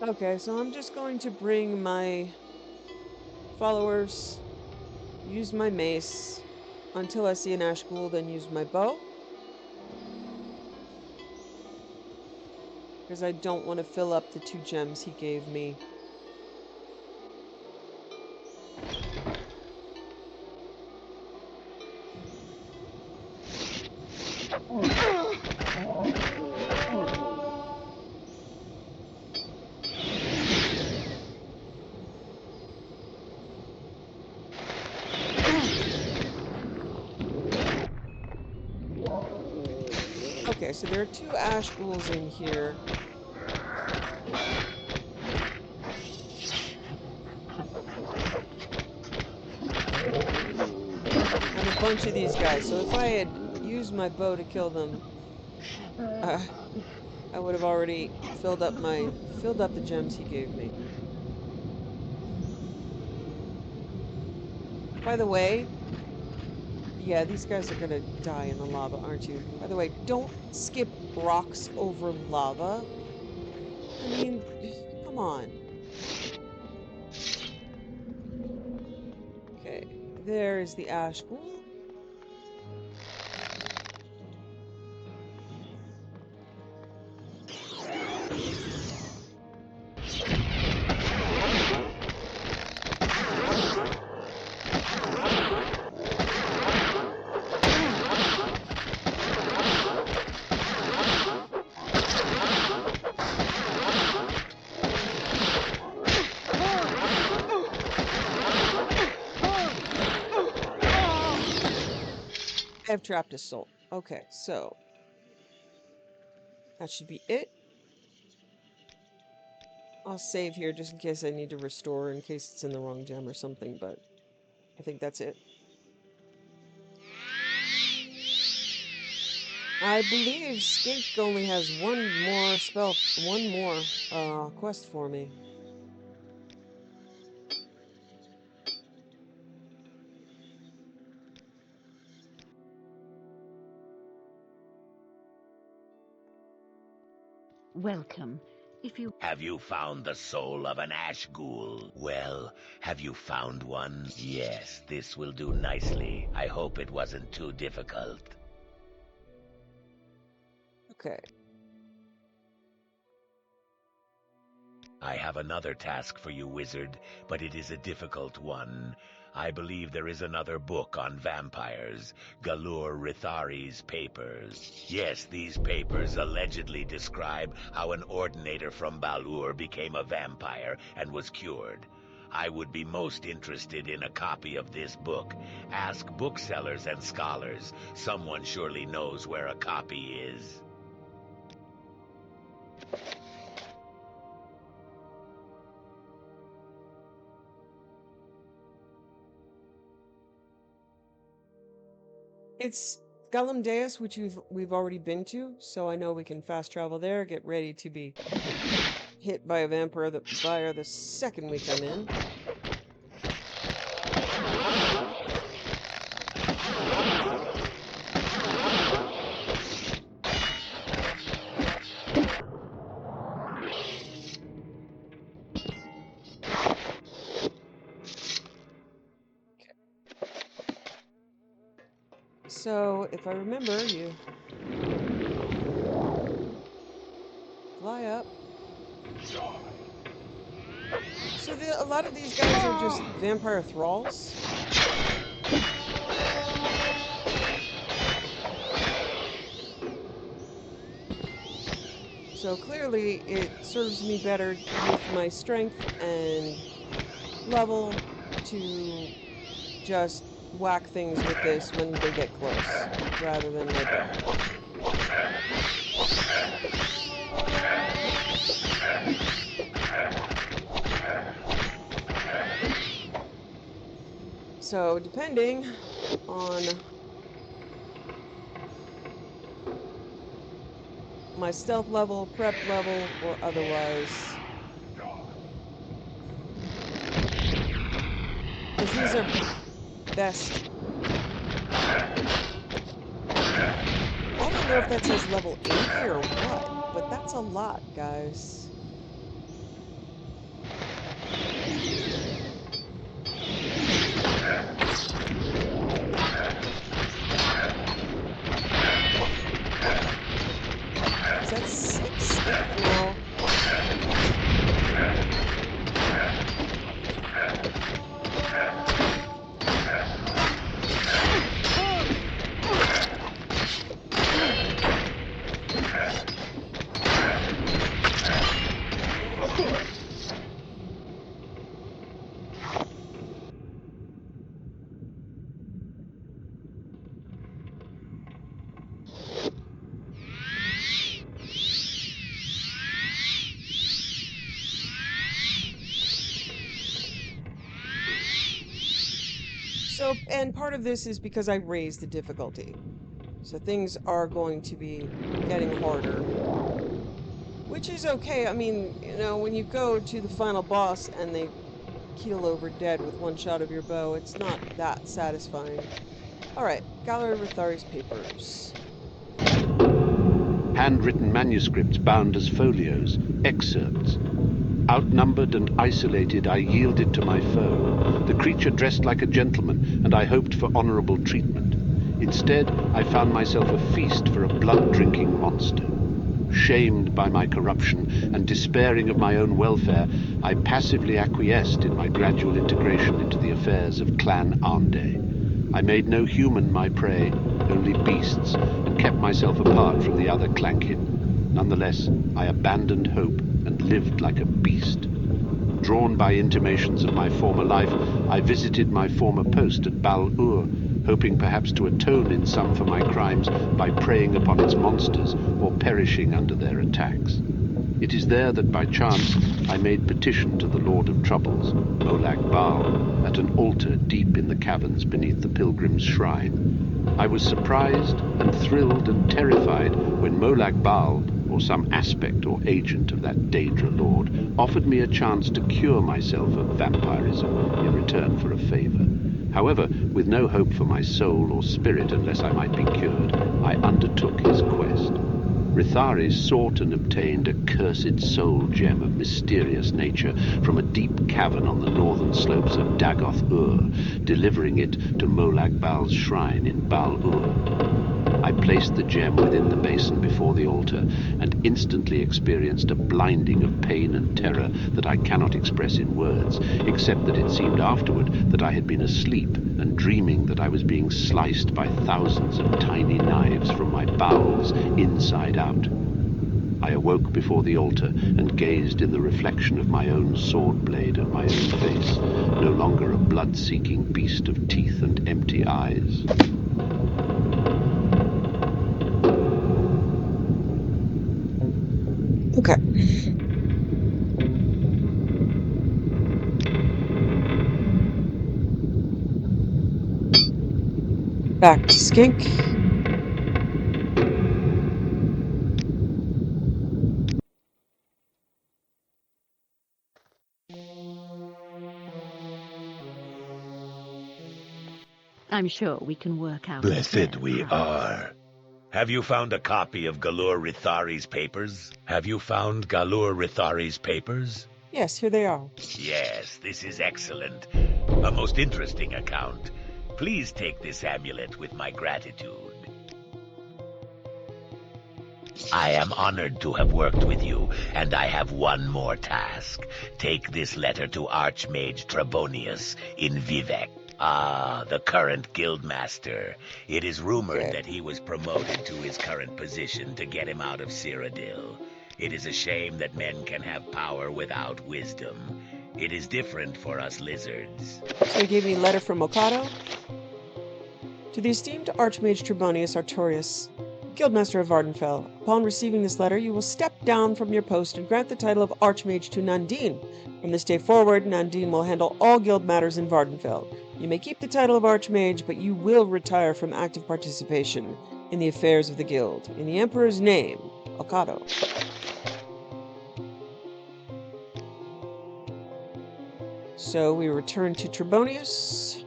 Okay, so I'm just going to bring my followers, use my mace until I see an Ash Ghoul, then use my bow. Because I don't want to fill up the 2 gems he gave me. Okay, so there are 2 Ash Ghouls in here. and a bunch of these guys. So if I had used my bow to kill them, I would have already filled up the gems he gave me. By the way, yeah, these guys are gonna die in the lava, aren't you? By the way, don't skip rocks over lava. I mean, come on. Okay, there's the ash pool. I have trapped his soul. Okay, so that should be it. I'll save here just in case I need to restore, in case it's in the wrong gem or something, but I think that's it. I believe Skink only has one more quest for me. Welcome. If you Have you found the soul of an ash ghoul? Well, have you found one? Yes, this will do nicely. I hope it wasn't too difficult. Okay. I have another task for you, wizard, but it is a difficult one. I believe there is another book on vampires, Galur Rithari's papers. Yes, these papers allegedly describe how an ordinator from Balur became a vampire and was cured. I would be most interested in a copy of this book. Ask booksellers and scholars. Someone surely knows where a copy is. It's Gollum Deus, which we've already been to, so I know we can fast travel there, get ready to be hit by a vampire the second we come in. So, if I remember, you fly up. So a lot of these guys are just vampire thralls. So clearly it serves me better with my strength and level to just whack things with this when they get close, rather than my bow. So depending on my stealth level, prep level, or otherwise, because these are best. I don't know if that says level 80 or what, but that's a lot, guys. Is that 6? No. and part of this is because I raised the difficulty. So things are going to be getting harder. Which is okay. I mean, you know, when you go to the final boss and they keel over dead with one shot of your bow, it's not that satisfying. Alright, Gallery Rithari's papers. Handwritten manuscripts bound as folios, excerpts. Outnumbered and isolated, I yielded to my foe. The creature dressed like a gentleman, and I hoped for honorable treatment. Instead, I found myself a feast for a blood-drinking monster. Shamed by my corruption and despairing of my own welfare, I passively acquiesced in my gradual integration into the affairs of Clan Ande. I made no human my prey, only beasts, and kept myself apart from the other Clankin. Nonetheless, I abandoned hope and lived like a beast. Drawn by intimations of my former life, I visited my former post at Bal-Ur, hoping perhaps to atone in some for my crimes by preying upon its monsters or perishing under their attacks. It is there that by chance I made petition to the Lord of Troubles, Molag Bal, at an altar deep in the caverns beneath the pilgrim's shrine. I was surprised and thrilled and terrified when Molag Bal, or some aspect or agent of that Daedra Lord, offered me a chance to cure myself of vampirism in return for a favor. However, with no hope for my soul or spirit unless I might be cured, I undertook his quest. Rithari sought and obtained a cursed soul gem of mysterious nature from a deep cavern on the northern slopes of Dagoth-Ur, delivering it to Molag Bal's shrine in Bal-Ur. I placed the gem within the basin before the altar and instantly experienced a blinding of pain and terror that I cannot express in words, except that it seemed afterward that I had been asleep and dreaming that I was being sliced by thousands of tiny knives from my bowels inside out. I awoke before the altar and gazed in the reflection of my own sword blade and my own face, no longer a blood-seeking beast of teeth and empty eyes. Okay. Back to Skink. I'm sure we can work out. Blessed we are. Have you found a copy of Galur Rithari's papers? Have you found Galur Rithari's papers? Yes, here they are. Yes, this is excellent. A most interesting account. Please take this amulet with my gratitude. I am honored to have worked with you, and I have one more task. Take this letter to Arch-Mage Trebonius in Vivec. Ah, the current guildmaster. It is rumored that he was promoted to his current position to get him out of Cyrodiil. It is a shame that men can have power without wisdom. It is different for us lizards. So he gave me a letter from Okado. To the esteemed Arch-Mage Trebonius Artorius, Guildmaster of Vardenfell, upon receiving this letter, you will step down from your post and grant the title of Arch-Mage to Nandine. From this day forward, Nandine will handle all guild matters in Vardenfell. You may keep the title of Arch-Mage, but you will retire from active participation in the affairs of the guild. In the Emperor's name, Okado. So we return to Trebonius.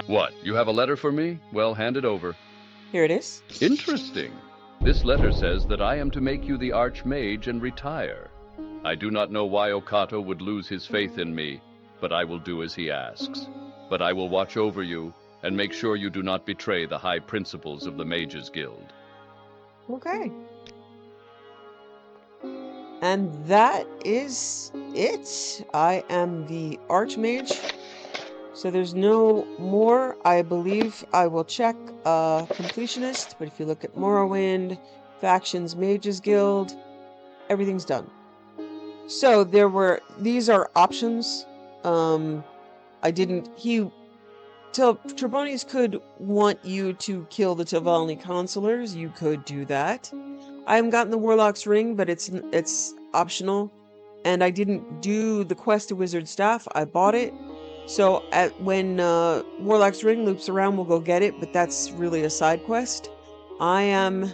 What? You have a letter for me? Well, hand it over. Here it is. Interesting. This letter says that I am to make you the Arch-Mage and retire. I do not know why Okato would lose his faith in me, but I will do as he asks. But I will watch over you and make sure you do not betray the high principles of the Mages Guild. Okay. And that is it. I am the Arch-Mage. So there's no more. I believe I will check completionist, but if you look at Morrowind, Factions, Mages Guild, everything's done. So these are options. Trebonius could want you to kill the Tavalni consulars. You could do that. I haven't gotten the Warlock's Ring, but it's optional. And I didn't do the quest of Wizard Staff. I bought it. So when Warlock's Ring loops around, we'll go get it, but that's really a side quest. I am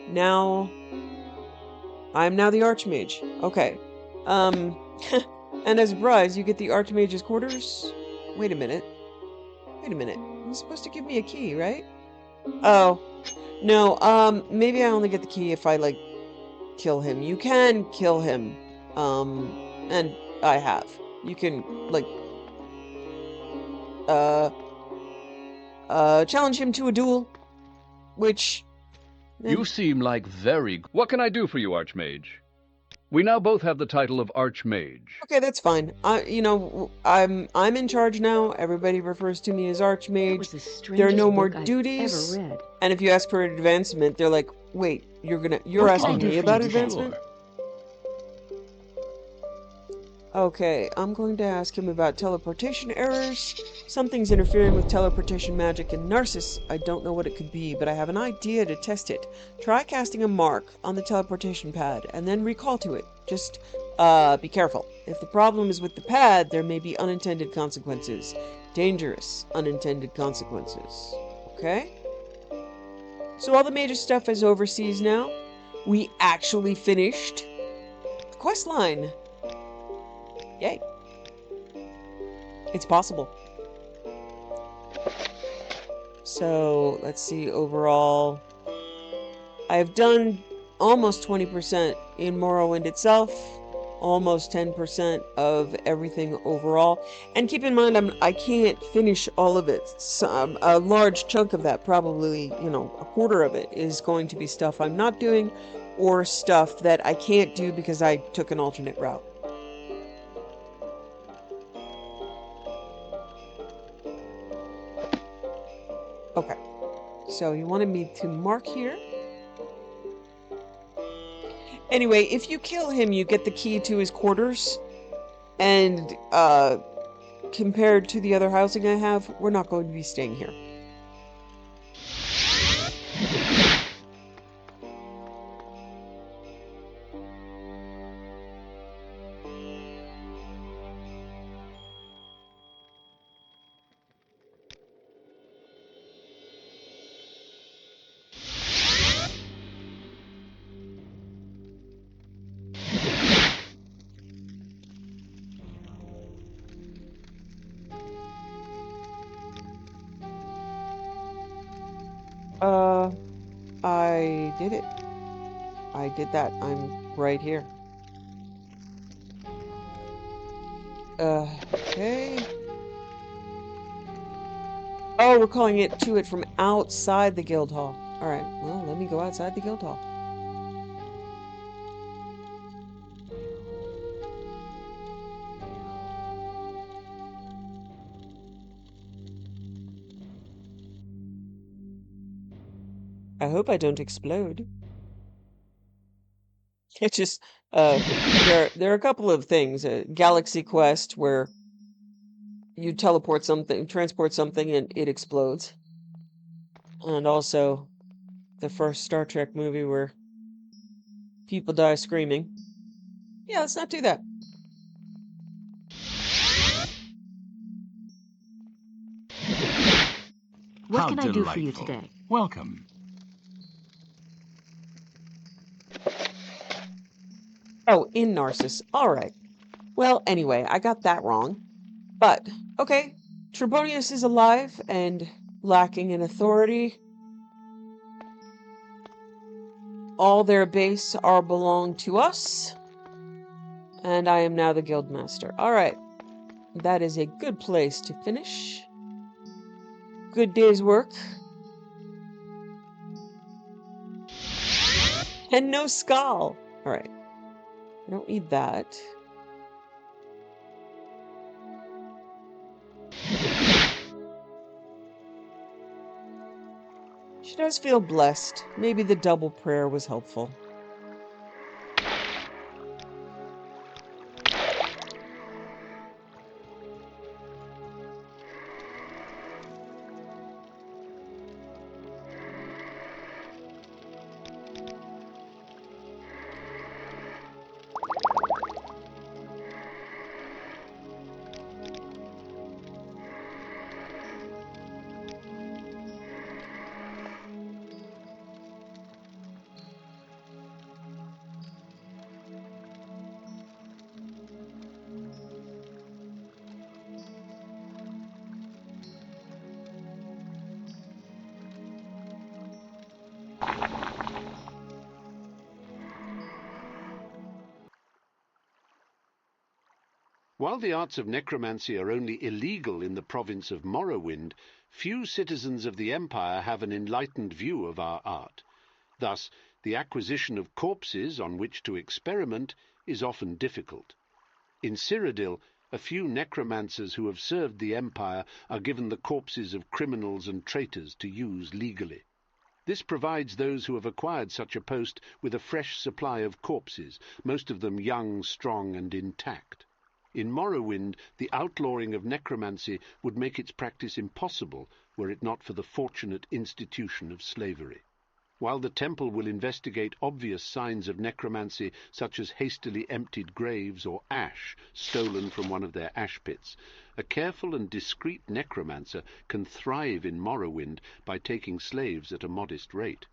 now the Arch-Mage. Okay. And as a prize, you get the Arch-Mage's quarters. Wait a minute. You're supposed to give me a key, right? Oh. No, maybe I only get the key if I, like, kill him. You can kill him. And I have. You can, like, challenge him to a duel, which... You seem like very... What can I do for you, Arch-Mage? We now both have the title of Arch-Mage. Okay, that's fine. I'm in charge now. Everybody refers to me as Arch-Mage. There are no more duties. Ever read. And if you ask for an advancement, they're like, "Wait, you're asking me about advancement?" Okay, I'm going to ask him about teleportation errors. Something's interfering with teleportation magic in Narcissus. I don't know what it could be, but I have an idea to test it. Try casting a mark on the teleportation pad, and then recall to it. Just, be careful. If the problem is with the pad, there may be unintended consequences. Dangerous unintended consequences. Okay? So all the major stuff is overseas now. We actually finished the quest line. Yay. It's possible. So, let's see, overall, I have done almost 20% in Morrowind itself, almost 10% of everything overall. And keep in mind, I can't finish all of it. So, a large chunk of that, probably, a quarter of it, is going to be stuff I'm not doing, or stuff that I can't do because I took an alternate route. Okay, so he wanted me to mark here. Anyway, if you kill him, you get the key to his quarters. And, compared to the other housing I have, we're not going to be staying here. I did it. I did that. I'm right here. Okay. Oh, we're calling it to it from outside the guild hall. Alright, well, let me go outside the guild hall. I hope I don't explode. It's just, there are a couple of things. A Galaxy Quest where you transport something, and it explodes. And also, the first Star Trek movie where people die screaming. Yeah, let's not do that. What can I do for you today? Welcome. Oh, in Narcissus. Alright. Well, anyway, I got that wrong. But, okay. Trebonius is alive and lacking in authority. All their base belong to us. And I am now the guildmaster. Alright. That is a good place to finish. Good day's work. And no skull. Alright. I don't need that. does feel blessed. Maybe the double prayer was helpful. While the arts of necromancy are only illegal in the province of Morrowind, few citizens of the Empire have an enlightened view of our art. Thus, the acquisition of corpses on which to experiment is often difficult. In Cyrodiil, a few necromancers who have served the Empire are given the corpses of criminals and traitors to use legally. This provides those who have acquired such a post with a fresh supply of corpses, most of them young, strong, and intact. In Morrowind, the outlawing of necromancy would make its practice impossible were it not for the fortunate institution of slavery. While the temple will investigate obvious signs of necromancy, such as hastily emptied graves or ash stolen from one of their ash pits, a careful and discreet necromancer can thrive in Morrowind by taking slaves at a modest rate.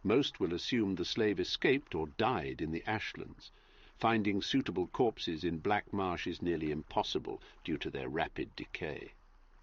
Most will assume the slave escaped or died in the ashlands. Finding suitable corpses in Black Marsh is nearly impossible due to their rapid decay.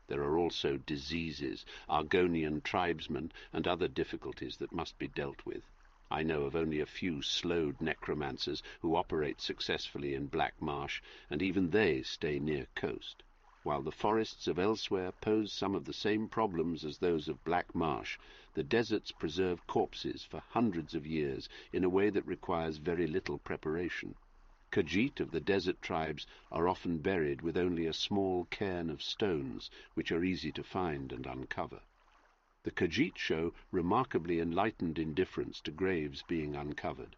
There are also diseases, Argonian tribesmen, and other difficulties that must be dealt with. I know of only a few slowed necromancers who operate successfully in Black Marsh, and even they stay near coast. While the forests of elsewhere pose some of the same problems as those of Black Marsh, the deserts preserve corpses for hundreds of years in a way that requires very little preparation. Khajiit of the desert tribes are often buried with only a small cairn of stones, which are easy to find and uncover. The Khajiit show remarkably enlightened indifference to graves being uncovered.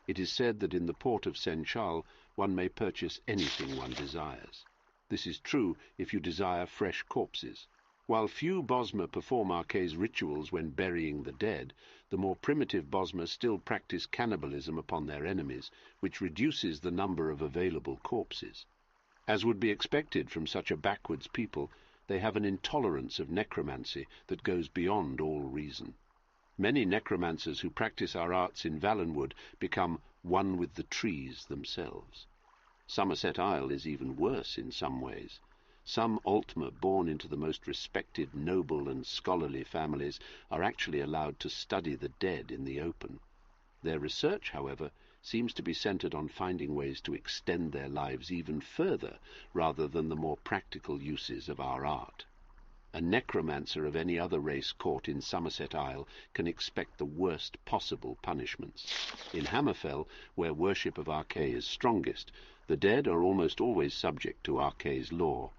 It is said that in the port of Senchal one may purchase anything one desires. This is true if you desire fresh corpses. While few Bosmer perform Arché's rituals when burying the dead, the more primitive Bosmer still practice cannibalism upon their enemies, which reduces the number of available corpses. As would be expected from such a backwards people, they have an intolerance of necromancy that goes beyond all reason. Many necromancers who practice our arts in Valenwood become one with the trees themselves. Somerset Isle is even worse in some ways. Some Altmer born into the most respected noble and scholarly families are actually allowed to study the dead in the open. Their research, however, seems to be centered on finding ways to extend their lives even further rather than the more practical uses of our art. A necromancer of any other race caught in Somerset Isle can expect the worst possible punishments. In Hammerfell, where worship of Arché is strongest, the dead are almost always subject to Arché's law.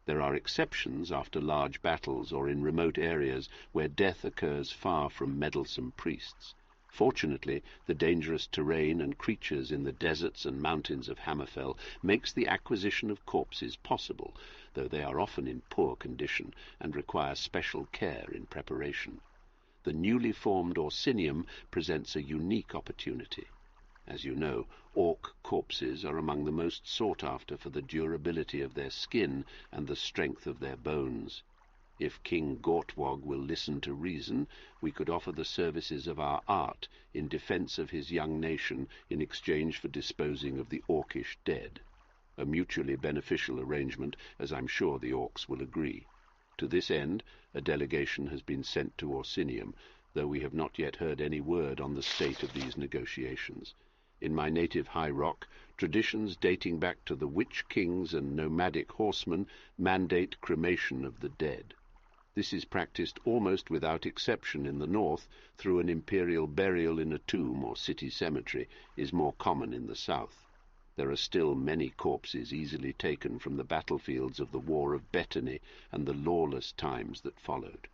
There are exceptions after large battles or in remote areas where death occurs far from meddlesome priests. Fortunately, the dangerous terrain and creatures in the deserts and mountains of Hammerfell makes the acquisition of corpses possible, though they are often in poor condition and require special care in preparation. The newly formed Orsinium presents a unique opportunity. As you know, orc corpses are among the most sought after for the durability of their skin and the strength of their bones. If King Gortwog will listen to reason, we could offer the services of our art in defense of his young nation in exchange for disposing of the orcish dead. A mutually beneficial arrangement, as I'm sure the orcs will agree. To this end, a delegation has been sent to Orsinium, though we have not yet heard any word on the state of these negotiations. In my native High Rock, traditions dating back to the witch kings and nomadic horsemen mandate cremation of the dead. This is practiced almost without exception in the north, through an imperial burial in a tomb or city cemetery is more common in the south. There are still many corpses easily taken from the battlefields of the War of Bethany and the lawless times that followed.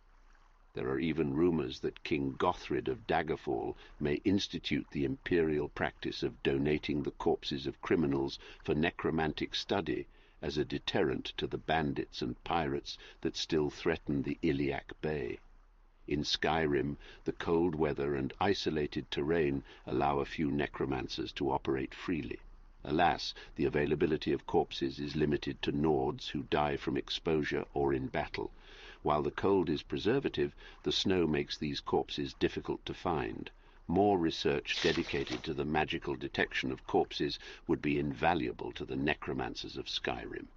There are even rumors that King Gothrid of Daggerfall may institute the imperial practice of donating the corpses of criminals for necromantic study as a deterrent to the bandits and pirates that still threaten the Iliac Bay. In Skyrim, the cold weather and isolated terrain allow a few necromancers to operate freely. Alas, the availability of corpses is limited to Nords who die from exposure or in battle. While the cold is preservative, the snow makes these corpses difficult to find. More research dedicated to the magical detection of corpses would be invaluable to the necromancers of Skyrim.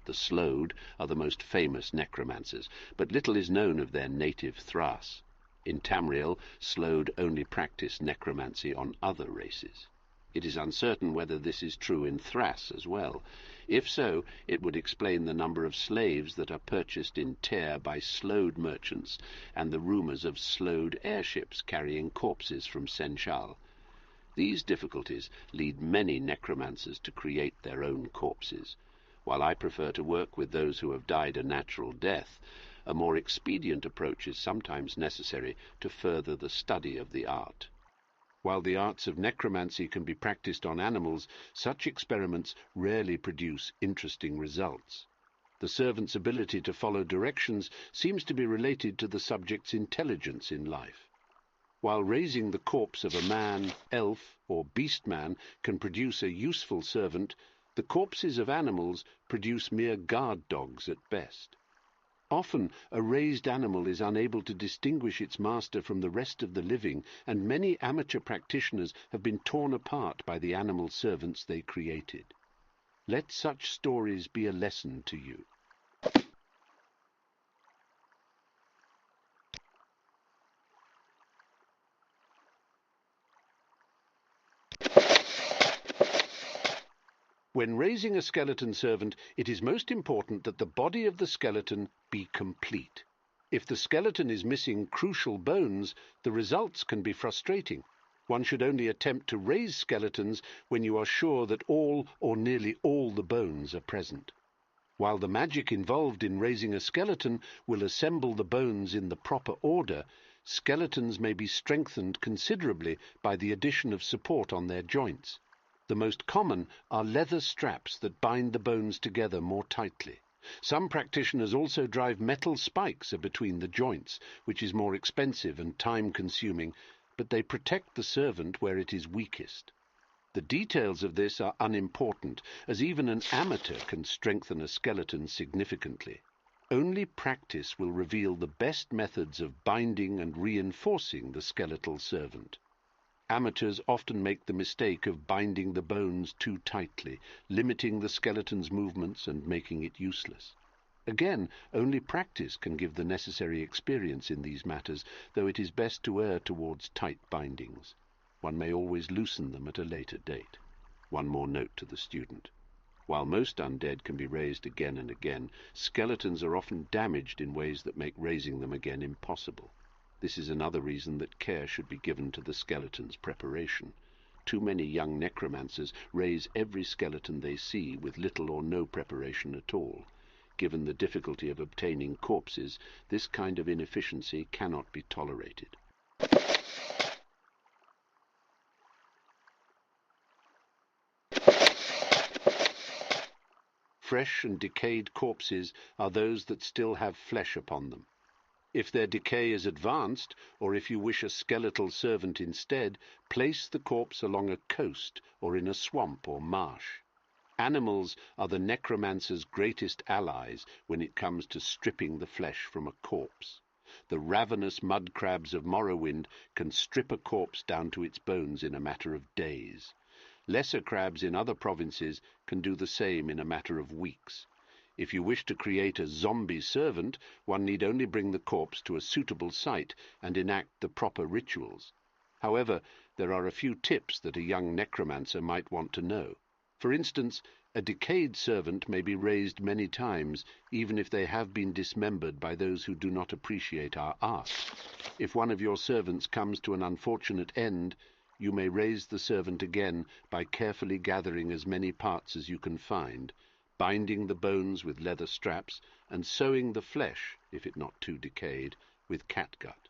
The Slode are the most famous necromancers, but little is known of their native Thras. In Tamriel, Slode only practice necromancy on other races. It is uncertain whether this is true in Thras as well. If so, it would explain the number of slaves that are purchased in Tyr by Slode merchants and the rumors of Slode airships carrying corpses from Senchal. These difficulties lead many necromancers to create their own corpses. While I prefer to work with those who have died a natural death, a more expedient approach is sometimes necessary to further the study of the art. While the arts of necromancy can be practiced on animals, such experiments rarely produce interesting results. The servant's ability to follow directions seems to be related to the subject's intelligence in life. While raising the corpse of a man, elf, or beastman can produce a useful servant, the corpses of animals produce mere guard dogs at best. Often a raised animal is unable to distinguish its master from the rest of the living, and many amateur practitioners have been torn apart by the animal servants they created. Let such stories be a lesson to you. When raising a skeleton servant, it is most important that the body of the skeleton be complete. If the skeleton is missing crucial bones, the results can be frustrating. One should only attempt to raise skeletons when you are sure that all or nearly all the bones are present. While the magic involved in raising a skeleton will assemble the bones in the proper order, skeletons may be strengthened considerably by the addition of support on their joints. The most common are leather straps that bind the bones together more tightly. Some practitioners also drive metal spikes between the joints, which is more expensive and time-consuming, but they protect the servant where it is weakest. The details of this are unimportant, as even an amateur can strengthen a skeleton significantly. Only practice will reveal the best methods of binding and reinforcing the skeletal servant. Amateurs often make the mistake of binding the bones too tightly, limiting the skeleton's movements and making it useless. Again, only practice can give the necessary experience in these matters, though it is best to err towards tight bindings. One may always loosen them at a later date. One more note to the student. While most undead can be raised again and again, skeletons are often damaged in ways that make raising them again impossible. This is another reason that care should be given to the skeleton's preparation. Too many young necromancers raise every skeleton they see with little or no preparation at all. Given the difficulty of obtaining corpses, this kind of inefficiency cannot be tolerated. Fresh and decayed corpses are those that still have flesh upon them. If their decay is advanced, or if you wish a skeletal servant instead, place the corpse along a coast or in a swamp or marsh. Animals are the necromancer's greatest allies when it comes to stripping the flesh from a corpse. The ravenous mud crabs of Morrowind can strip a corpse down to its bones in a matter of days. Lesser crabs in other provinces can do the same in a matter of weeks. If you wish to create a zombie servant, one need only bring the corpse to a suitable site and enact the proper rituals. However, there are a few tips that a young necromancer might want to know. For instance, a decayed servant may be raised many times, even if they have been dismembered by those who do not appreciate our art. If one of your servants comes to an unfortunate end, you may raise the servant again by carefully gathering as many parts as you can find, binding the bones with leather straps, and sewing the flesh, if it not too decayed, with catgut.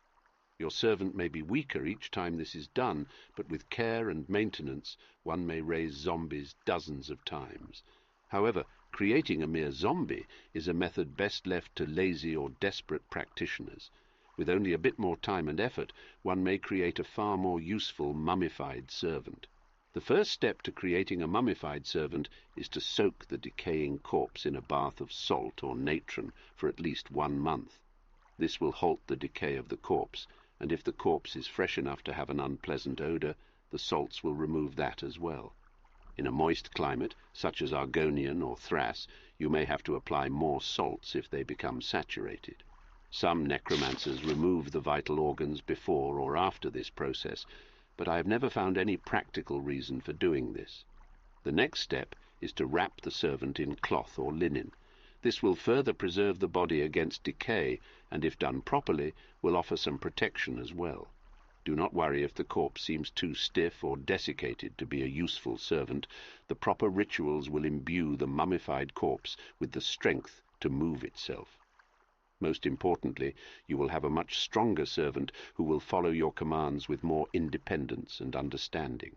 Your servant may be weaker each time this is done, but with care and maintenance one may raise zombies dozens of times. However, creating a mere zombie is a method best left to lazy or desperate practitioners. With only a bit more time and effort, one may create a far more useful mummified servant. The first step to creating a mummified servant is to soak the decaying corpse in a bath of salt or natron for at least 1 month. This will halt the decay of the corpse, and if the corpse is fresh enough to have an unpleasant odor, the salts will remove that as well. In a moist climate, such as Argonian or Thrace, you may have to apply more salts if they become saturated. Some necromancers remove the vital organs before or after this process, but I have never found any practical reason for doing this. The next step is to wrap the servant in cloth or linen. This will further preserve the body against decay, and if done properly, will offer some protection as well. Do not worry if the corpse seems too stiff or desiccated to be a useful servant. The proper rituals will imbue the mummified corpse with the strength to move itself. Most importantly, you will have a much stronger servant who will follow your commands with more independence and understanding.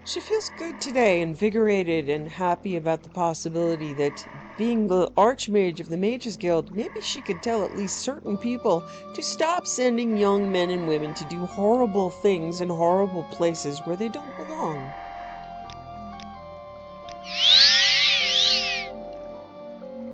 She feels good today, invigorated and happy about the possibility that, being the Arch-Mage of the Mages Guild, maybe she could tell at least certain people to stop sending young men and women to do horrible things in horrible places where they don't belong.